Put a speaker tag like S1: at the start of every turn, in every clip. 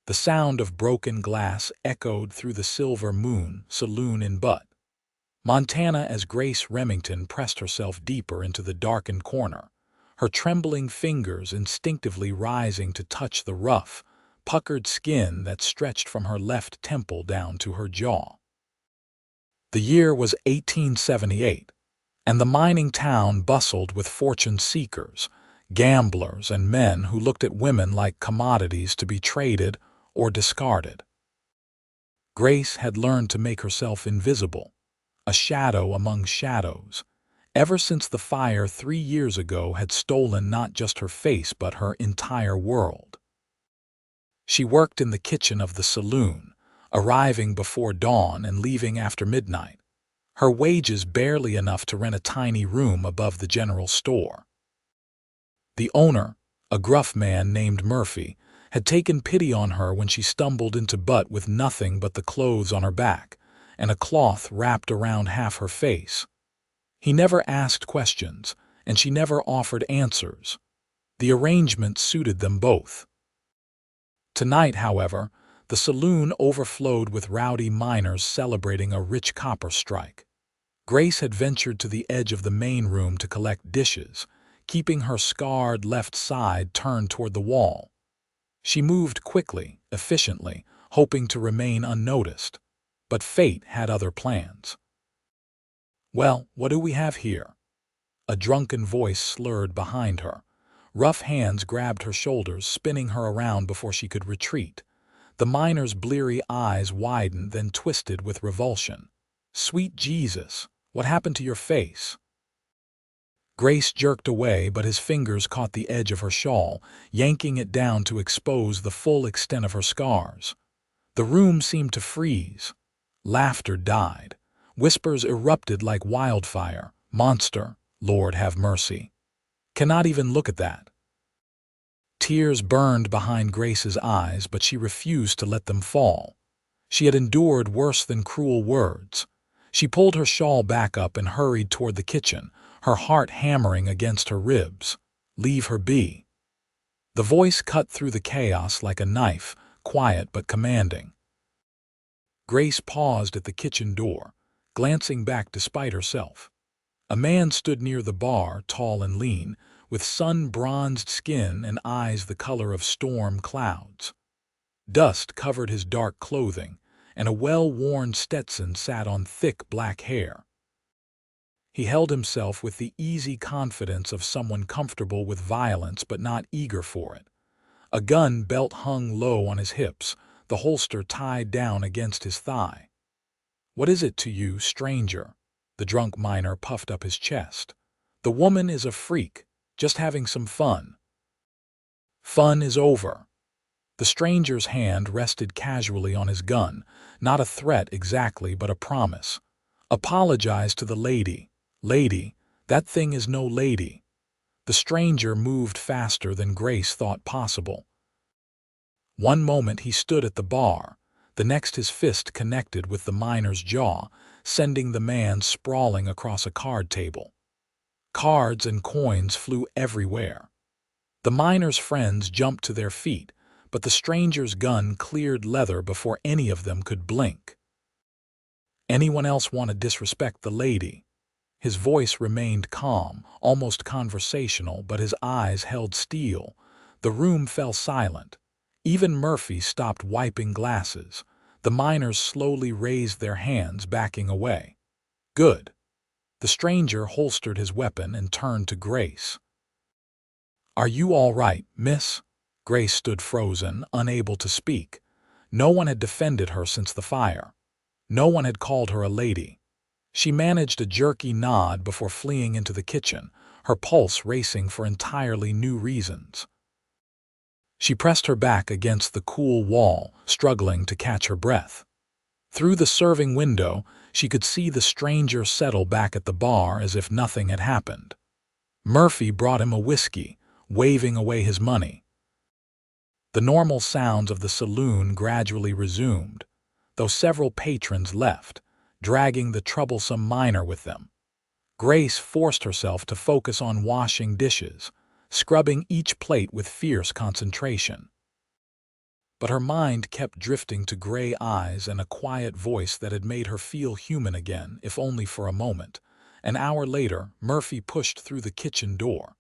S1: The sound of broken glass echoed through the Silver Moon saloon in Butte, Montana, as Grace Remington pressed herself deeper into the darkened corner, her trembling fingers instinctively rising to touch the rough, puckered skin that stretched from her left temple down to her jaw. The year was 1878, and the mining town bustled with fortune seekers, gamblers, and men who looked at women like commodities to be traded or discarded. Grace had learned to make herself invisible, a shadow among shadows, ever since the fire 3 years ago had stolen not just her face but her entire world. She worked in the kitchen of the saloon, arriving before dawn and leaving after midnight, her wages barely enough to rent a tiny room above the general store. The owner, a gruff man named Murphy, had taken pity on her when she stumbled into Butte with nothing but the clothes on her back and a cloth wrapped around half her face. He never asked questions, and she never offered answers. The arrangement suited them both. Tonight, however, the saloon overflowed with rowdy miners celebrating a rich copper strike. Grace had ventured to the edge of the main room to collect dishes, keeping her scarred left side turned toward the wall. She moved quickly, efficiently, hoping to remain unnoticed. But fate had other plans. "Well, what do we have here?" A drunken voice slurred behind her. Rough hands grabbed her shoulders, spinning her around before she could retreat. The miner's bleary eyes widened, then twisted with revulsion. "Sweet Jesus, what happened to your face?" Grace jerked away, but his fingers caught the edge of her shawl, yanking it down to expose the full extent of her scars. The room seemed to freeze. Laughter died. Whispers erupted like wildfire. "Monster, Lord have mercy. Cannot even look at that." Tears burned behind Grace's eyes, but she refused to let them fall. She had endured worse than cruel words. She pulled her shawl back up and hurried toward the kitchen, her heart hammering against her ribs. "Leave her be." The voice cut through the chaos like a knife, quiet but commanding. Grace paused at the kitchen door, glancing back despite herself. A man stood near the bar, tall and lean, with sun-bronzed skin and eyes the color of storm clouds. Dust covered his dark clothing, and a well-worn Stetson sat on thick black hair. He held himself with the easy confidence of someone comfortable with violence but not eager for it. A gun belt hung low on his hips, the holster tied down against his thigh. "What is it to you, stranger?" The drunk miner puffed up his chest. "The woman is a freak, just having some fun." "Fun is over." The stranger's hand rested casually on his gun, not a threat exactly, but a promise. "Apologize to the lady. Lady, that thing is no lady." The stranger moved faster than Grace thought possible. One moment he stood at the bar, the next his fist connected with the miner's jaw, sending the man sprawling across a card table. Cards and coins flew everywhere. The miner's friends jumped to their feet, but the stranger's gun cleared leather before any of them could blink. "Anyone else want to disrespect the lady?" His voice remained calm, almost conversational, but his eyes held steel. The room fell silent. Even Murphy stopped wiping glasses. The miners slowly raised their hands, backing away. "Good." The stranger holstered his weapon and turned to Grace. "Are you all right, miss?" Grace stood frozen, unable to speak. No one had defended her since the fire. No one had called her a lady. She managed a jerky nod before fleeing into the kitchen, her pulse racing for entirely new reasons. She pressed her back against the cool wall, struggling to catch her breath. Through the serving window, she could see the stranger settle back at the bar as if nothing had happened. Murphy brought him a whiskey, waving away his money. The normal sounds of the saloon gradually resumed, though several patrons left, dragging the troublesome miner with them. Grace forced herself to focus on washing dishes, scrubbing each plate with fierce concentration. But her mind kept drifting to gray eyes and a quiet voice that had made her feel human again, if only for a moment. An hour later, Murphy pushed through the kitchen door.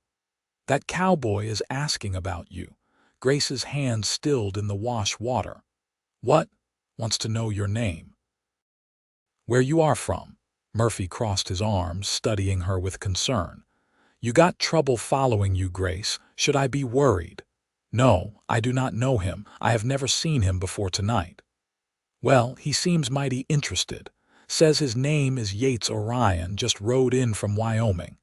S1: "That cowboy is asking about you." Grace's hand stilled in the wash water. "What?" "Wants to know your name." "Where you are from." Murphy crossed his arms, studying her with concern. "You got trouble following you, Grace. Should I be worried?" "No, I do not know him. I have never seen him before tonight." "Well, he seems mighty interested. Says his name is Yates Orion, just rode in from Wyoming.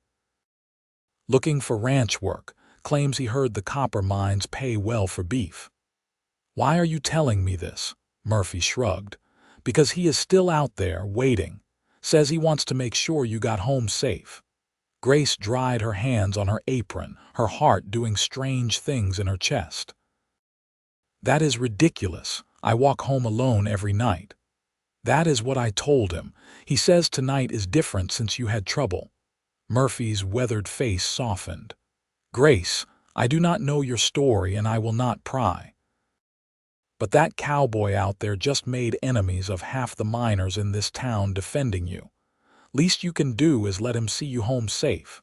S1: Looking for ranch work. Claims he heard the copper mines pay well for beef." "Why are you telling me this?" Murphy shrugged. "Because he is still out there, waiting. Says he wants to make sure you got home safe." Grace dried her hands on her apron, her heart doing strange things in her chest. "That is ridiculous. I walk home alone every night." "That is what I told him. He says tonight is different since you had trouble." Murphy's weathered face softened. "Grace, I do not know your story and I will not pry. But that cowboy out there just made enemies of half the miners in this town defending you. Least you can do is let him see you home safe.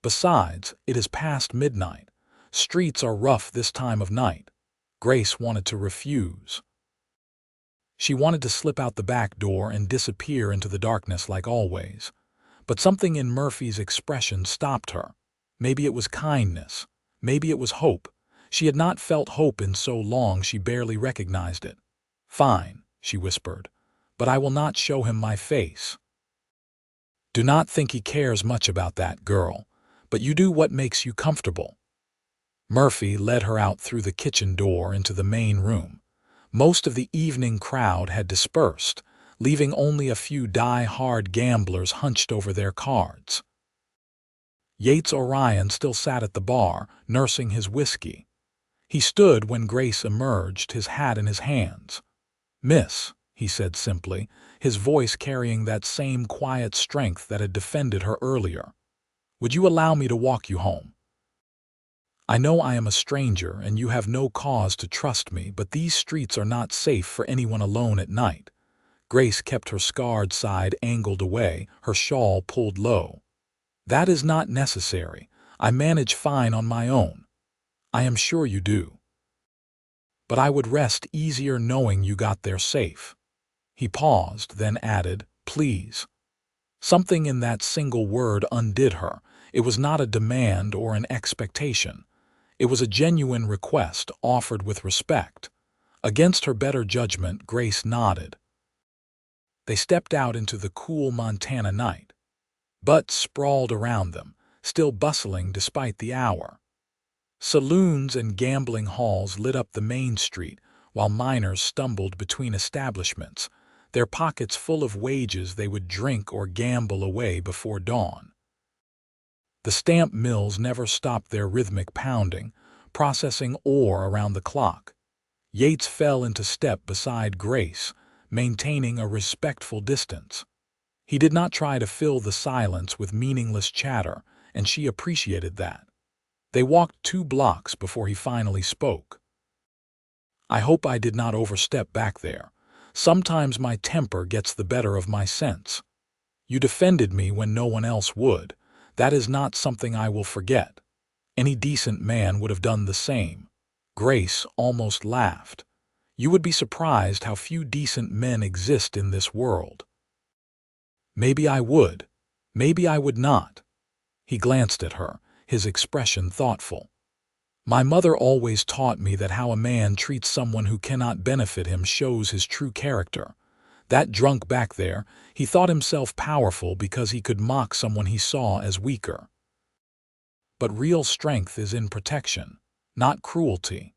S1: Besides, it is past midnight. Streets are rough this time of night." Grace wanted to refuse. She wanted to slip out the back door and disappear into the darkness like always. But something in Murphy's expression stopped her. Maybe it was kindness. Maybe it was hope. She had not felt hope in so long she barely recognized it. "Fine," she whispered, "but I will not show him my face. Do not think he cares much about that girl, but you do what makes you comfortable." Murphy led her out through the kitchen door into the main room. Most of the evening crowd had dispersed, leaving only a few die-hard gamblers hunched over their cards. Yates Orion still sat at the bar, nursing his whiskey. He stood when Grace emerged, his hat in his hands. "Miss," he said simply, his voice carrying that same quiet strength that had defended her earlier. "Would you allow me to walk you home? I know I am a stranger and you have no cause to trust me, but these streets are not safe for anyone alone at night." Grace kept her scarred side angled away, her shawl pulled low. "That is not necessary. I manage fine on my own." "I am sure you do. But I would rest easier knowing you got there safe." He paused, then added, "Please." Something in that single word undid her. It was not a demand or an expectation. It was a genuine request, offered with respect. Against her better judgment, Grace nodded. They stepped out into the cool Montana night. Butte sprawled around them, still bustling despite the hour. Saloons and gambling halls lit up the main street, while miners stumbled between establishments, their pockets full of wages they would drink or gamble away before dawn. The stamp mills never stopped their rhythmic pounding, processing ore around the clock. Yates fell into step beside Grace, maintaining a respectful distance. He did not try to fill the silence with meaningless chatter, and she appreciated that. They walked 2 blocks before he finally spoke. "I hope I did not overstep back there. Sometimes my temper gets the better of my sense. You defended me when no one else would. That is not something I will forget. Any decent man would have done the same." Grace almost laughed. "You would be surprised how few decent men exist in this world." "Maybe I would. Maybe I would not." He glanced at her, his expression thoughtful. "My mother always taught me that how a man treats someone who cannot benefit him shows his true character. That drunk back there, he thought himself powerful because he could mock someone he saw as weaker. But real strength is in protection, not cruelty."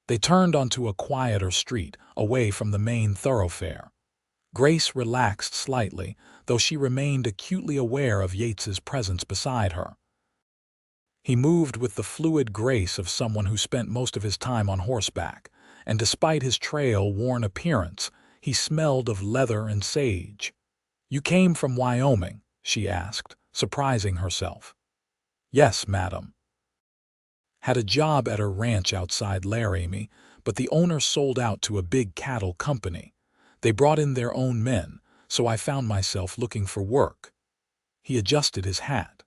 S1: They turned onto a quieter street, away from the main thoroughfare. Grace relaxed slightly, though she remained acutely aware of Yates's presence beside her. He moved with the fluid grace of someone who spent most of his time on horseback, and despite his trail-worn appearance, he smelled of leather and sage. "You came from Wyoming?" she asked, surprising herself. "Yes, madam." "Had a job at her ranch outside Laramie, but the owner sold out to a big cattle company. They brought in their own men, so I found myself looking for work." He adjusted his hat.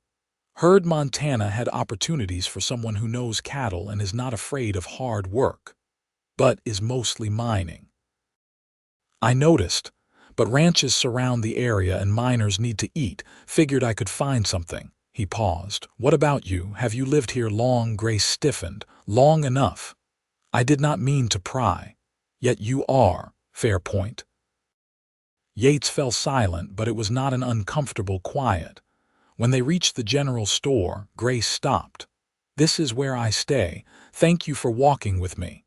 S1: "Heard Montana had opportunities for someone who knows cattle and is not afraid of hard work, but is mostly mining." "I noticed, but ranches surround the area and miners need to eat. Figured I could find something." He paused. "What about you? Have you lived here long?" Grace stiffened. "Long enough. I did not mean to pry. Yet you are. Fair point." Yates fell silent, but it was not an uncomfortable quiet. When they reached the general store, Grace stopped. "This is where I stay. Thank you for walking with me."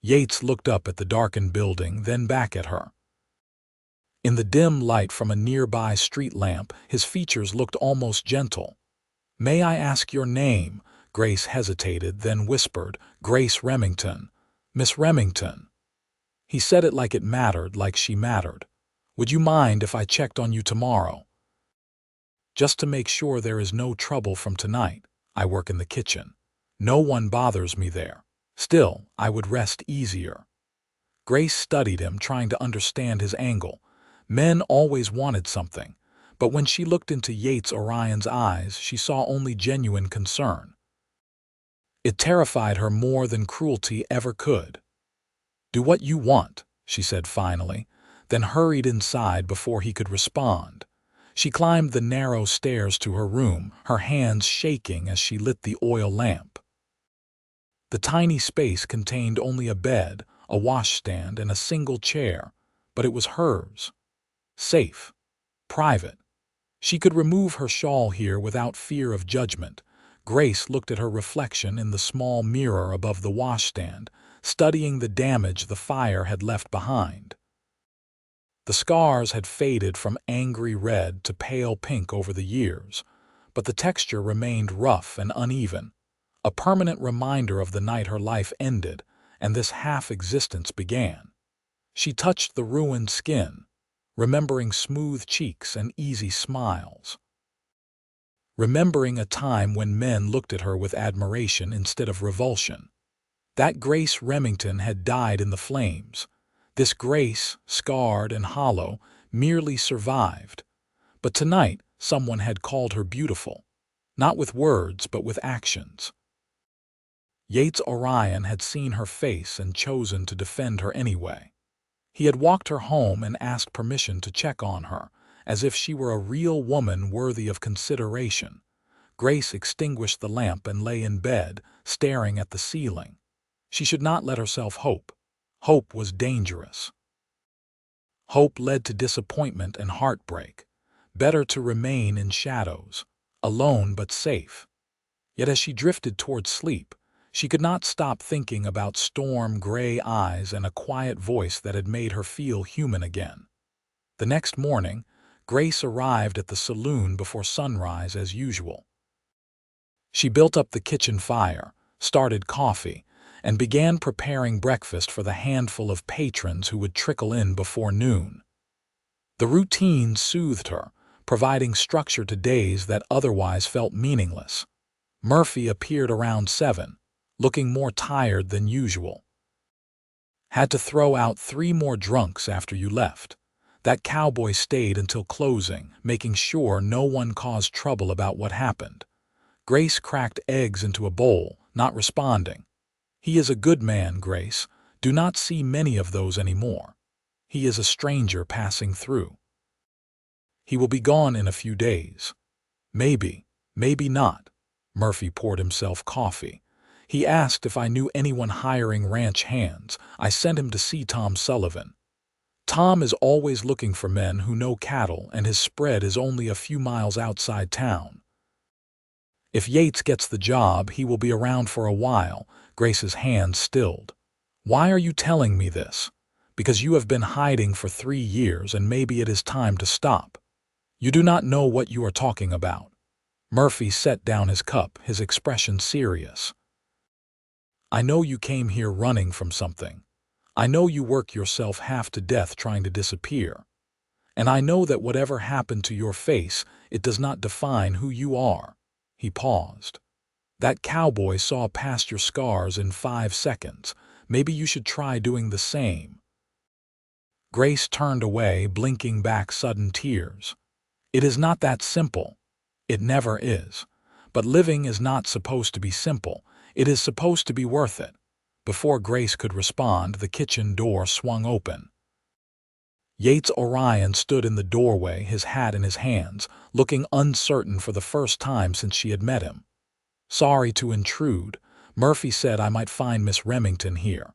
S1: Yates looked up at the darkened building, then back at her. In the dim light from a nearby street lamp, his features looked almost gentle. "May I ask your name?" Grace hesitated, then whispered, "Grace Remington. Miss Remington." He said it like it mattered, like she mattered. "Would you mind if I checked on you tomorrow? Just to make sure there is no trouble from tonight. I work in the kitchen. No one bothers me there. Still, I would rest easier." Grace studied him, trying to understand his angle. Men always wanted something, but when she looked into Yates Orion's eyes, she saw only genuine concern. It terrified her more than cruelty ever could. "Do what you want," she said finally, then hurried inside before he could respond. She climbed the narrow stairs to her room, her hands shaking as she lit the oil lamp. The tiny space contained only a bed, a washstand, and a single chair, but it was hers. Safe. Private. She could remove her shawl here without fear of judgment. Grace looked at her reflection in the small mirror above the washstand, studying the damage the fire had left behind. The scars had faded from angry red to pale pink over the years, but the texture remained rough and uneven, a permanent reminder of the night her life ended and this half-existence began. She touched the ruined skin, remembering smooth cheeks and easy smiles. Remembering a time when men looked at her with admiration instead of revulsion. That Grace Remington had died in the flames. This Grace, scarred and hollow, merely survived. But tonight, someone had called her beautiful. Not with words, but with actions. Yates Orion had seen her face and chosen to defend her anyway. He had walked her home and asked permission to check on her, as if she were a real woman worthy of consideration. Grace extinguished the lamp and lay in bed, staring at the ceiling. She should not let herself hope. Hope was dangerous. Hope led to disappointment and heartbreak. Better to remain in shadows, alone but safe. Yet as she drifted toward sleep, she could not stop thinking about storm-gray eyes and a quiet voice that had made her feel human again. The next morning, Grace arrived at the saloon before sunrise as usual. She built up the kitchen fire, started coffee, and began preparing breakfast for the handful of patrons who would trickle in before noon. The routine soothed her, providing structure to days that otherwise felt meaningless. Murphy appeared around 7, looking more tired than usual. "Had to throw out 3 more drunks after you left. That cowboy stayed until closing, making sure no one caused trouble about what happened." Grace cracked eggs into a bowl, not responding. "He is a good man, Grace. Do not see many of those anymore. He is a stranger passing through. He will be gone in a few days. Maybe, maybe not." Murphy poured himself coffee. "He asked if I knew anyone hiring ranch hands. I sent him to see Tom Sullivan. Tom is always looking for men who know cattle, and his spread is only a few miles outside town. If Yates gets the job, he will be around for a while." Grace's hands stilled. "Why are you telling me this? Because you have been hiding for 3 years and maybe it is time to stop. You do not know what you are talking about." Murphy set down his cup, his expression serious. "I know you came here running from something. I know you work yourself half to death trying to disappear. And I know that whatever happened to your face, it does not define who you are." He paused. "That cowboy saw past your scars in 5 seconds. Maybe you should try doing the same." Grace turned away, blinking back sudden tears. "It is not that simple. It never is. But living is not supposed to be simple. It is supposed to be worth it." Before Grace could respond, the kitchen door swung open. Yates Orion stood in the doorway, his hat in his hands, looking uncertain for the first time since she had met him. "Sorry to intrude. Murphy said I might find Miss Remington here."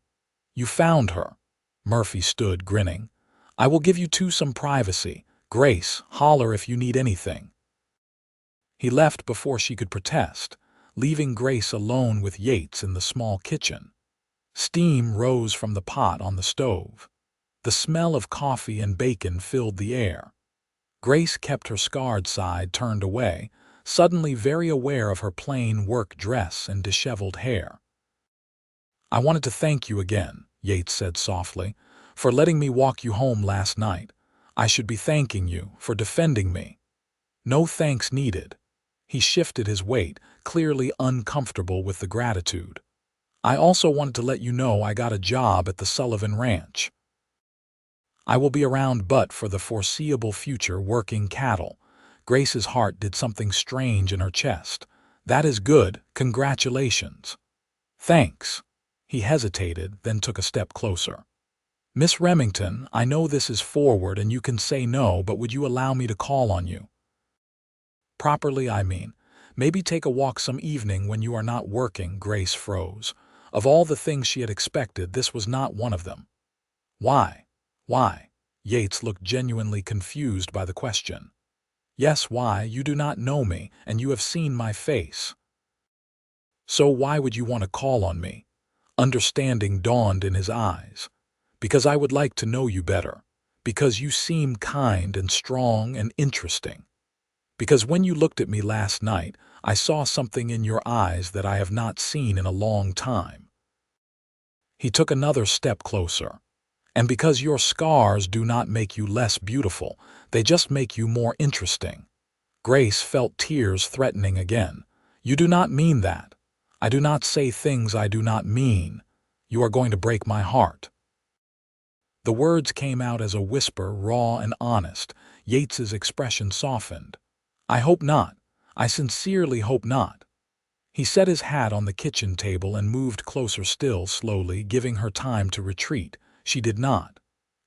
S1: "You found her?" Murphy stood, grinning. "I will give you two some privacy. Grace, holler if you need anything." He left before she could protest, leaving Grace alone with Yates in the small kitchen. Steam rose from the pot on the stove. The smell of coffee and bacon filled the air. Grace kept her scarred side turned away, suddenly very aware of her plain work dress and disheveled hair. "I wanted to thank you again," Yates said softly, "for letting me walk you home last night. I should be thanking you for defending me." "No thanks needed." He shifted his weight, clearly uncomfortable with the gratitude. "I also wanted to let you know I got a job at the Sullivan Ranch. I will be around Butte for the foreseeable future working cattle." Grace's heart did something strange in her chest. "That is good. Congratulations." "Thanks." He hesitated, then took a step closer. "Miss Remington, I know this is forward and you can say no, but would you allow me to call on you? Properly, I mean. Maybe take a walk some evening when you are not working." Grace froze. Of all the things she had expected, this was not one of them. "Why? Why?" Yates looked genuinely confused by the question. "Yes, why? You do not know me, and you have seen my face. So why would you want to call on me?" Understanding dawned in his eyes. "Because I would like to know you better. Because you seem kind and strong and interesting. Because when you looked at me last night, I saw something in your eyes that I have not seen in a long time." He took another step closer. "And because your scars do not make you less beautiful, they just make you more interesting." Grace felt tears threatening again. "You do not mean that. I do not say things I do not mean. You are going to break my heart." The words came out as a whisper, raw and honest. Yates's expression softened. "I hope not. I sincerely hope not." He set his hat on the kitchen table and moved closer still, slowly, giving her time to retreat. She did not.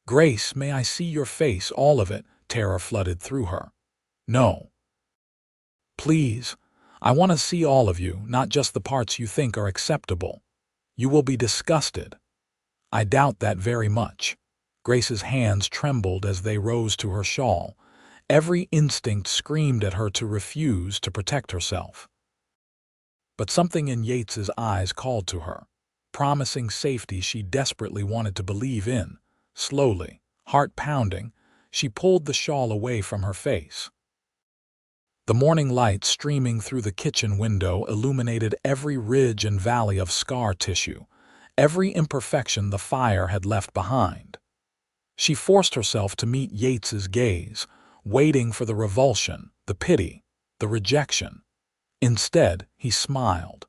S1: "Grace, may I see your face, all of it?" Terror flooded through her. "No. Please. I want to see all of you, not just the parts you think are acceptable. You will be disgusted." "I doubt that very much." Grace's hands trembled as they rose to her shawl. Every instinct screamed at her to refuse, to protect herself. But something in Yates's eyes called to her, promising safety she desperately wanted to believe in. Slowly, heart pounding, she pulled the shawl away from her face. The morning light streaming through the kitchen window illuminated every ridge and valley of scar tissue, every imperfection the fire had left behind. She forced herself to meet Yates's gaze, waiting for the revulsion, the pity, the rejection. Instead, he smiled.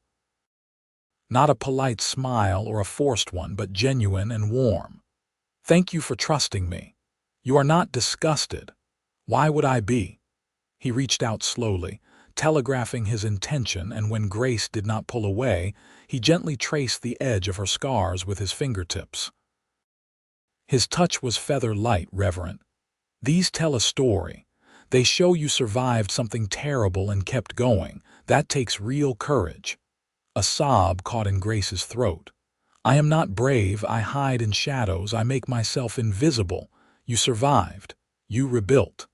S1: Not a polite smile or a forced one, but genuine and warm. "Thank you for trusting me. You are not disgusted. Why would I be?" He reached out slowly, telegraphing his intention, and when Grace did not pull away, he gently traced the edge of her scars with his fingertips. His touch was feather-light, reverent. "These tell a story. They show you survived something terrible and kept going. That takes real courage." A sob caught in Grace's throat. "I am not brave. I hide in shadows. I make myself invisible. You survived. You rebuilt.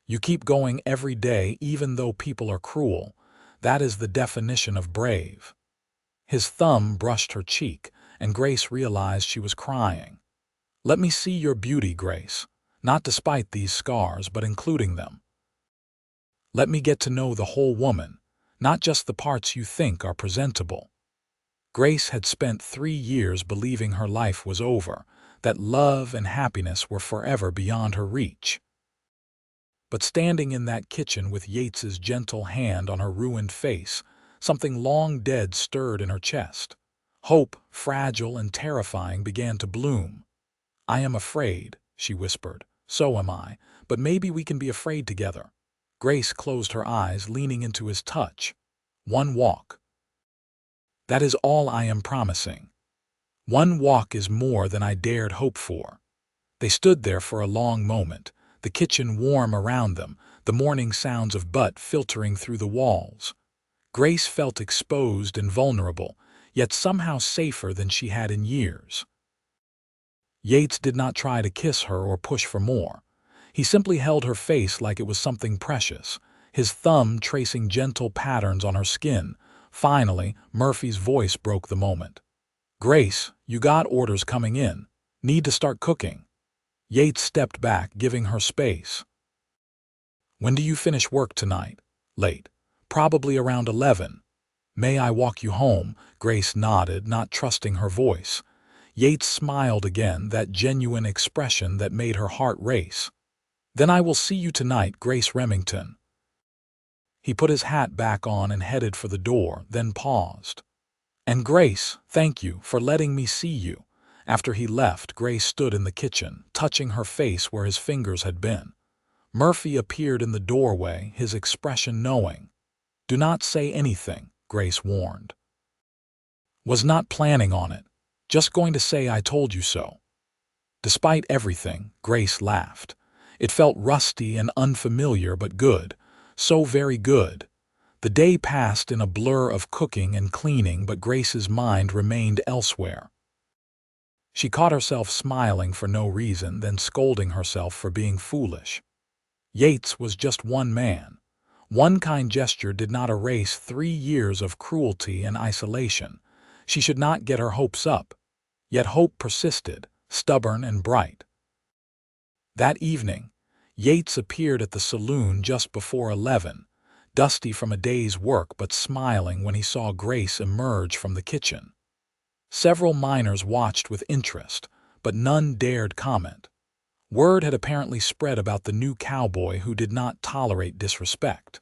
S1: You keep going every day even though people are cruel. That is the definition of brave." His thumb brushed her cheek, and Grace realized she was crying. "Let me see your beauty, Grace. Not despite these scars, but including them. Let me get to know the whole woman, not just the parts you think are presentable." Grace had spent 3 years believing her life was over, that love and happiness were forever beyond her reach. But standing in that kitchen with Yates's gentle hand on her ruined face, something long dead stirred in her chest. Hope, fragile and terrifying, began to bloom. "I am afraid," she whispered. "So am I, but maybe we can be afraid together." Grace closed her eyes, leaning into his touch. "One walk. That is all I am promising. One walk is more than I dared hope for." They stood there for a long moment, the kitchen warm around them, the morning sounds of Butte filtering through the walls. Grace felt exposed and vulnerable, yet somehow safer than she had in years. Yates did not try to kiss her or push for more. He simply held her face like it was something precious, his thumb tracing gentle patterns on her skin. Finally, Murphy's voice broke the moment. "Grace, you got orders coming in. Need to start cooking." Yates stepped back, giving her space. "When do you finish work tonight?" "Late. Probably around 11. "May I walk you home?" Grace nodded, not trusting her voice. Yates smiled again, that genuine expression that made her heart race. "Then I will see you tonight, Grace Remington." He put his hat back on and headed for the door, then paused. "And Grace, thank you for letting me see you." After he left, Grace stood in the kitchen, touching her face where his fingers had been. Murphy appeared in the doorway, his expression knowing. "Do not say anything," Grace warned. "Was not planning on it. Just going to say I told you so." Despite everything, Grace laughed. It felt rusty and unfamiliar, but good. So very good. The day passed in a blur of cooking and cleaning, but Grace's mind remained elsewhere. She caught herself smiling for no reason, then scolding herself for being foolish. Yates was just one man. One kind gesture did not erase 3 years of cruelty and isolation. She should not get her hopes up. Yet hope persisted, stubborn and bright. That evening, Yates appeared at the saloon just before 11, dusty from a day's work but smiling when he saw Grace emerge from the kitchen. Several miners watched with interest, but none dared comment. Word had apparently spread about the new cowboy who did not tolerate disrespect.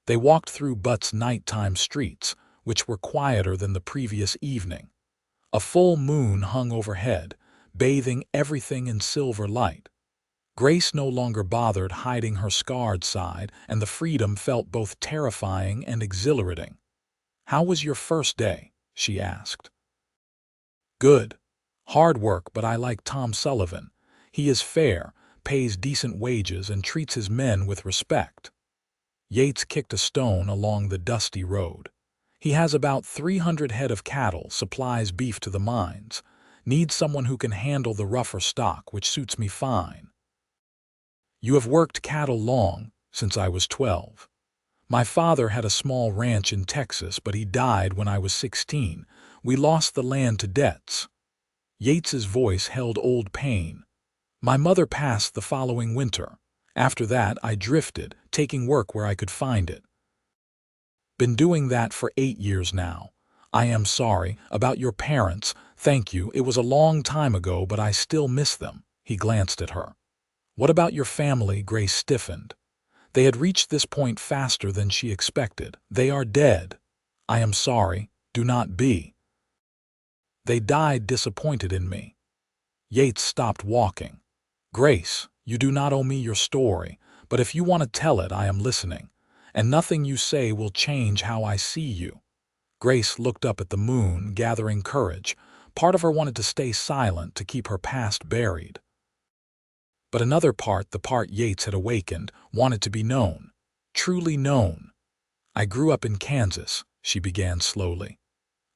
S1: They walked through Butte's nighttime streets, which were quieter than the previous evening. A full moon hung overhead, bathing everything in silver light. Grace no longer bothered hiding her scarred side, and the freedom felt both terrifying and exhilarating. "How was your first day?" she asked. "Good. Hard work, but I like Tom Sullivan. He is fair, pays decent wages, and treats his men with respect." Yates kicked a stone along the dusty road. "He has about 300 head of cattle, supplies beef to the mines. Needs someone who can handle the rougher stock, which suits me fine." "You have worked cattle long?" "Since I was 12. My father had a small ranch in Texas, but he died when I was 16. We lost the land to debts." Yates's voice held old pain. "My mother passed the following winter. After that, I drifted, taking work where I could find it. Been doing that for 8 years now. I am sorry about your parents. Thank you. It was a long time ago, but I still miss them." He glanced at her. "What about your family?" Grace stiffened. They had reached this point faster than she expected. "They are dead." "I am sorry. Do not be." "They died disappointed in me." Yates stopped walking. "Grace, you do not owe me your story, but if you want to tell it, I am listening, and nothing you say will change how I see you." Grace looked up at the moon, gathering courage. Part of her wanted to stay silent, to keep her past buried. But another part, the part Yates had awakened, wanted to be known. Truly known. "I grew up in Kansas," she began slowly.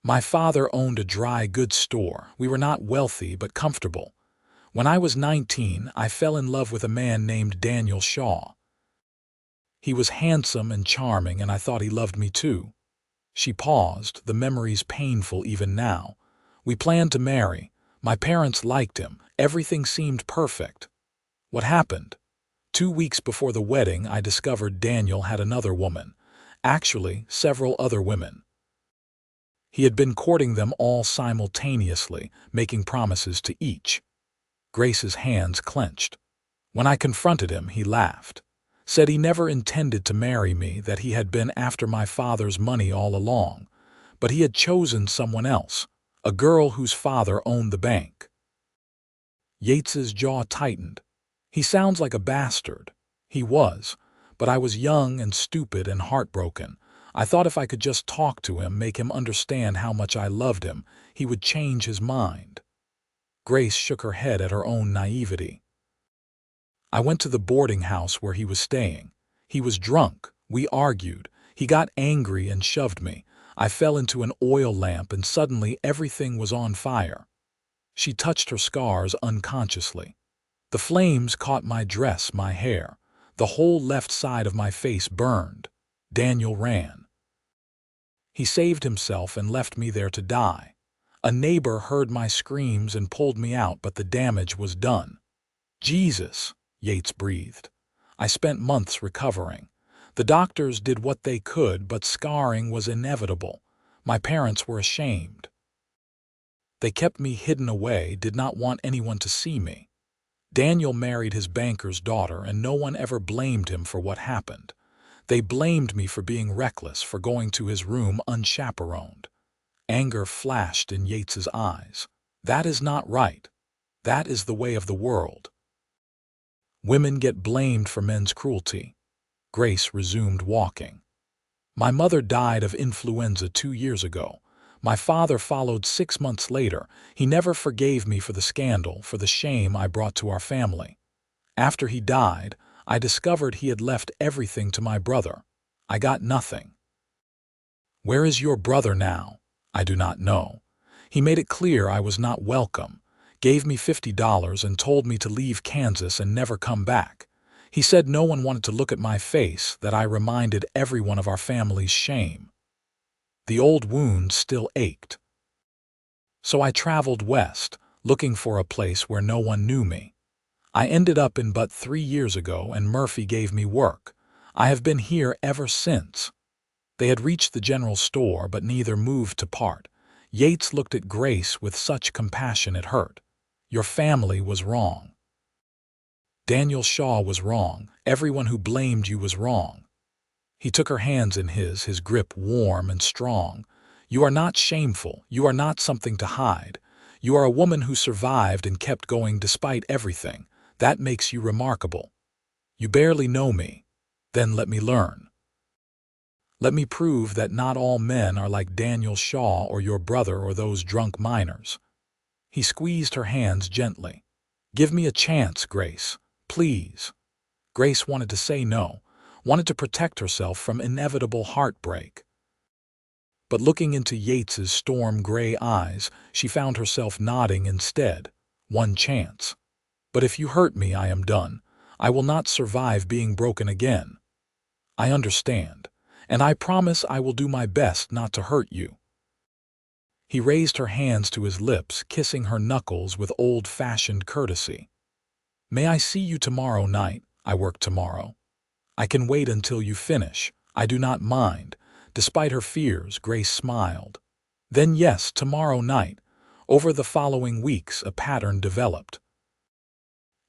S1: "My father owned a dry goods store. We were not wealthy, but comfortable. When I was 19, I fell in love with a man named Daniel Shaw. He was handsome and charming, and I thought he loved me too." She paused, the memories painful even now. "We planned to marry. My parents liked him. Everything seemed perfect. What happened? 2 weeks before the wedding, I discovered Daniel had another woman. Actually, several other women. He had been courting them all simultaneously, making promises to each." Grace's hands clenched. "When I confronted him, he laughed. Said he never intended to marry me, that he had been after my father's money all along. but he had chosen someone else, a girl whose father owned the bank. Yates's jaw tightened. He sounds like a bastard. He was, but I was young and stupid and heartbroken. I thought if I could just talk to him, make him understand how much I loved him, he would change his mind. Grace shook her head at her own naivety. I went to the boarding house where he was staying. He was drunk. We argued. He got angry and shoved me. I fell into an oil lamp and suddenly everything was on fire. She touched her scars unconsciously. The flames caught my dress, my hair. The whole left side of my face burned. Daniel ran. He saved himself and left me there to die. A neighbor heard my screams and pulled me out, but the damage was done. Jesus, Yates breathed. I spent months recovering. The doctors did what they could, but scarring was inevitable. My parents were ashamed. They kept me hidden away, did not want anyone to see me. Daniel married his banker's daughter, and no one ever blamed him for what happened. They blamed me for being reckless, for going to his room unchaperoned. Anger flashed in Yates's eyes. That is not right. That is the way of the world. Women get blamed for men's cruelty. Grace resumed walking. My mother died of influenza 2 years ago. My father followed 6 months later. He never forgave me for the scandal, for the shame I brought to our family. After he died, I discovered he had left everything to my brother. I got nothing. Where is your brother now? I do not know. He made it clear I was not welcome, gave me $50 and told me to leave Kansas and never come back. He said no one wanted to look at my face, that I reminded everyone of our family's shame. The old wound still ached. So I traveled west, looking for a place where no one knew me. I ended up in Butte 3 years ago, and Murphy gave me work. I have been here ever since. They had reached the general store, but neither moved to part. Yates looked at Grace with such compassion it hurt. Your family was wrong. Daniel Shaw was wrong. Everyone who blamed you was wrong. He took her hands in his grip warm and strong. You are not shameful. You are not something to hide. You are a woman who survived and kept going despite everything. That makes you remarkable. You barely know me. Then let me learn. Let me prove that not all men are like Daniel Shaw or your brother or those drunk miners. He squeezed her hands gently. Give me a chance, Grace. Please. Grace wanted to say no, wanted to protect herself from inevitable heartbreak. But looking into Yates's storm-gray eyes, she found herself nodding instead. One chance. But if you hurt me, I am done. I will not survive being broken again. I understand, and I promise I will do my best not to hurt you. He raised her hands to his lips, kissing her knuckles with old-fashioned courtesy. May I see you tomorrow night? I work tomorrow. I can wait until you finish. I do not mind. Despite her fears, Grace smiled. Then yes, tomorrow night. Over the following weeks, a pattern developed.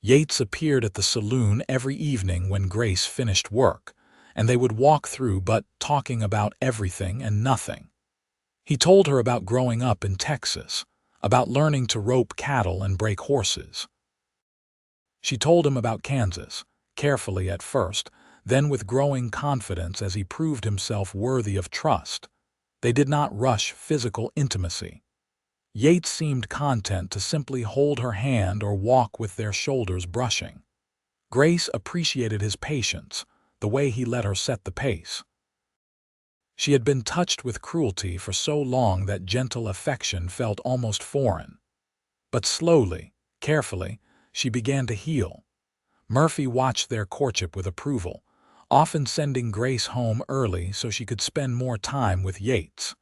S1: Yates appeared at the saloon every evening when Grace finished work, and they would walk through Butte talking about everything and nothing. He told her about growing up in Texas, about learning to rope cattle and break horses. She told him about Kansas, carefully at first, then with growing confidence as he proved himself worthy of trust. They did not rush physical intimacy. Yates seemed content to simply hold her hand or walk with their shoulders brushing. Grace appreciated his patience, the way he let her set the pace. She had been touched with cruelty for so long that gentle affection felt almost foreign. But slowly, carefully, she began to heal. Murphy watched their courtship with approval, often sending Grace home early so she could spend more time with Yates.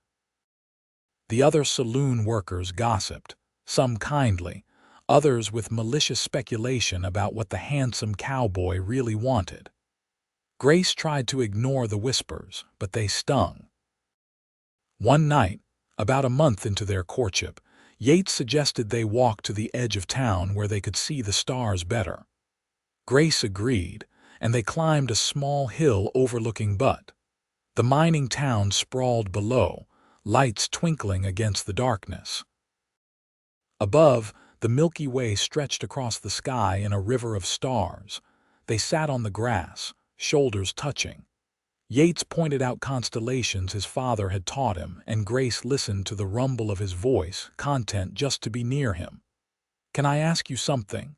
S1: The other saloon workers gossiped, some kindly, others with malicious speculation about what the handsome cowboy really wanted. Grace tried to ignore the whispers, but they stung. One night, about a month into their courtship, Yates suggested they walk to the edge of town where they could see the stars better. Grace agreed, and they climbed a small hill overlooking Butte. The mining town sprawled below, lights twinkling against the darkness. Above, the Milky Way stretched across the sky in a river of stars. They sat on the grass, shoulders touching. Yates pointed out constellations his father had taught him, and Grace listened to the rumble of his voice, content just to be near him. "Can I ask you something?"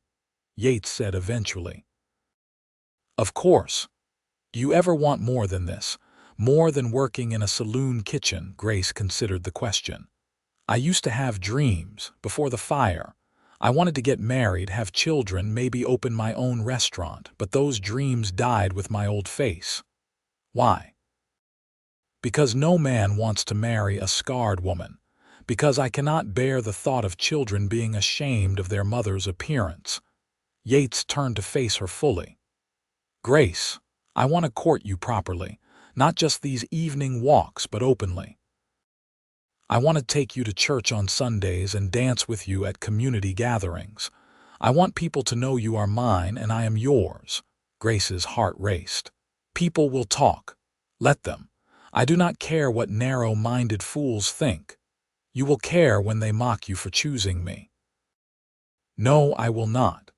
S1: Yates said eventually. "Of course. Do you ever want more than this? More than working in a saloon kitchen?" Grace considered the question. "I used to have dreams, before the fire. I wanted to get married, have children, maybe open my own restaurant, but those dreams died with my old face." "Why?" "Because no man wants to marry a scarred woman. Because I cannot bear the thought of children being ashamed of their mother's appearance." Yates turned to face her fully. "Grace, I want to court you properly, not just these evening walks, but openly. I want to take you to church on Sundays and dance with you at community gatherings. I want people to know you are mine and I am yours." Grace's heart raced. "People will talk. Let them. I do not care what narrow-minded fools think. You will care when they mock you for choosing me." "No, I will not."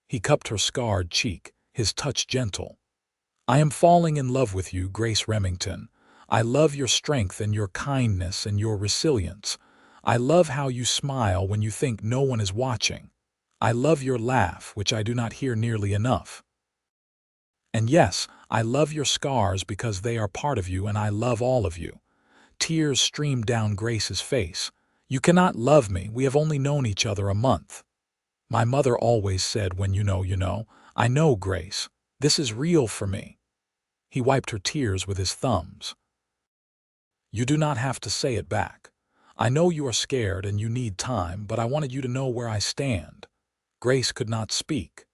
S1: He cupped her scarred cheek, his touch gentle. "I am falling in love with you, Grace Remington. I love your strength and your kindness and your resilience. I love how you smile when you think no one is watching. I love your laugh, which I do not hear nearly enough. And yes, I love your scars because they are part of you, and I love all of you." Tears streamed down Grace's face. "You cannot love me. We have only known each other a month. My mother always said, when you know, you know. I know, Grace. This is real for me." He wiped her tears with his thumbs. "You do not have to say it back. I know you are scared and you need time, but I wanted you to know where I stand." Grace could not speak.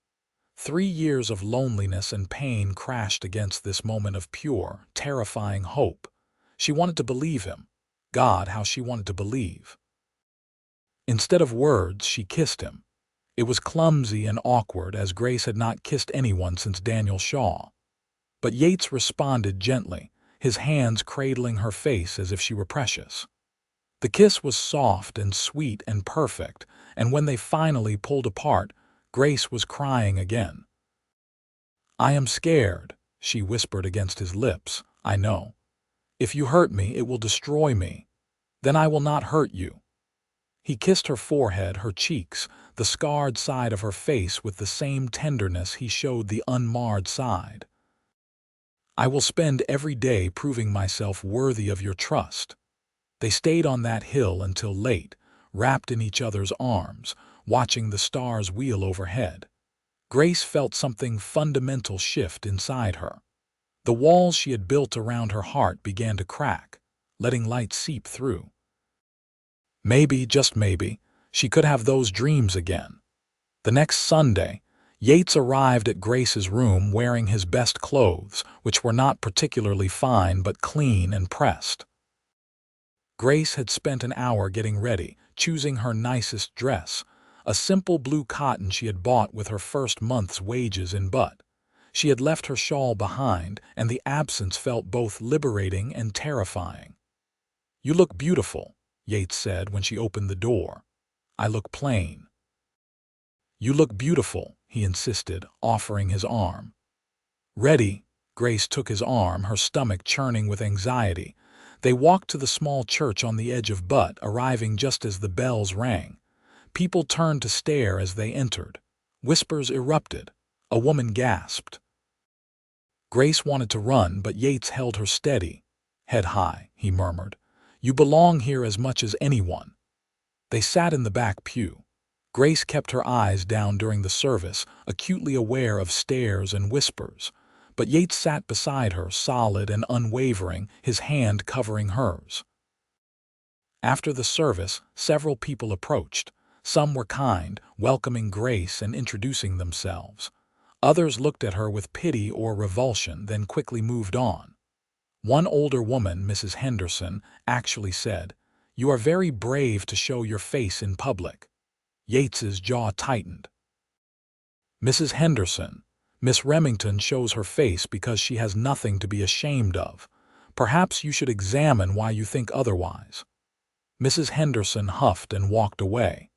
S1: 3 years of loneliness and pain crashed against this moment of pure, terrifying hope. She wanted to believe him. God, how she wanted to believe. Instead of words, she kissed him. It was clumsy and awkward, as Grace had not kissed anyone since Daniel Shaw. But Yates responded gently, his hands cradling her face as if she were precious. The kiss was soft and sweet and perfect, and when they finally pulled apart, Grace was crying again. "I am scared," she whispered against his lips. "I know. If you hurt me, it will destroy me. Then I will not hurt you." He kissed her forehead, her cheeks, the scarred side of her face with the same tenderness he showed the unmarred side. "I will spend every day proving myself worthy of your trust." They stayed on that hill until late, wrapped in each other's arms, watching the stars wheel overhead. Grace felt something fundamental shift inside her. The walls she had built around her heart began to crack, letting light seep through. Maybe, just maybe, she could have those dreams again. The next Sunday, Yates arrived at Grace's room wearing his best clothes, which were not particularly fine but clean and pressed. Grace had spent an hour getting ready, choosing her nicest dress, a simple blue cotton she had bought with her first month's wages in Butte. She had left her shawl behind, and the absence felt both liberating and terrifying. "You look beautiful," Yates said when she opened the door. "I look plain." "You look beautiful," he insisted, offering his arm. "Ready?" Grace took his arm, her stomach churning with anxiety. They walked to the small church on the edge of Butte, arriving just as the bells rang. People turned to stare as they entered. Whispers erupted. A woman gasped. Grace wanted to run, but Yates held her steady. "Head high," he murmured. "You belong here as much as anyone." They sat in the back pew. Grace kept her eyes down during the service, acutely aware of stares and whispers. But Yates sat beside her, solid and unwavering, his hand covering hers. After the service, several people approached. Some were kind, welcoming Grace and introducing themselves. Others looked at her with pity or revulsion, then quickly moved on. One older woman, Mrs. Henderson, actually said, "You are very brave to show your face in public." Yates's jaw tightened. "Mrs. Henderson, Miss Remington shows her face because she has nothing to be ashamed of. Perhaps you should examine why you think otherwise." Mrs. Henderson huffed and walked away.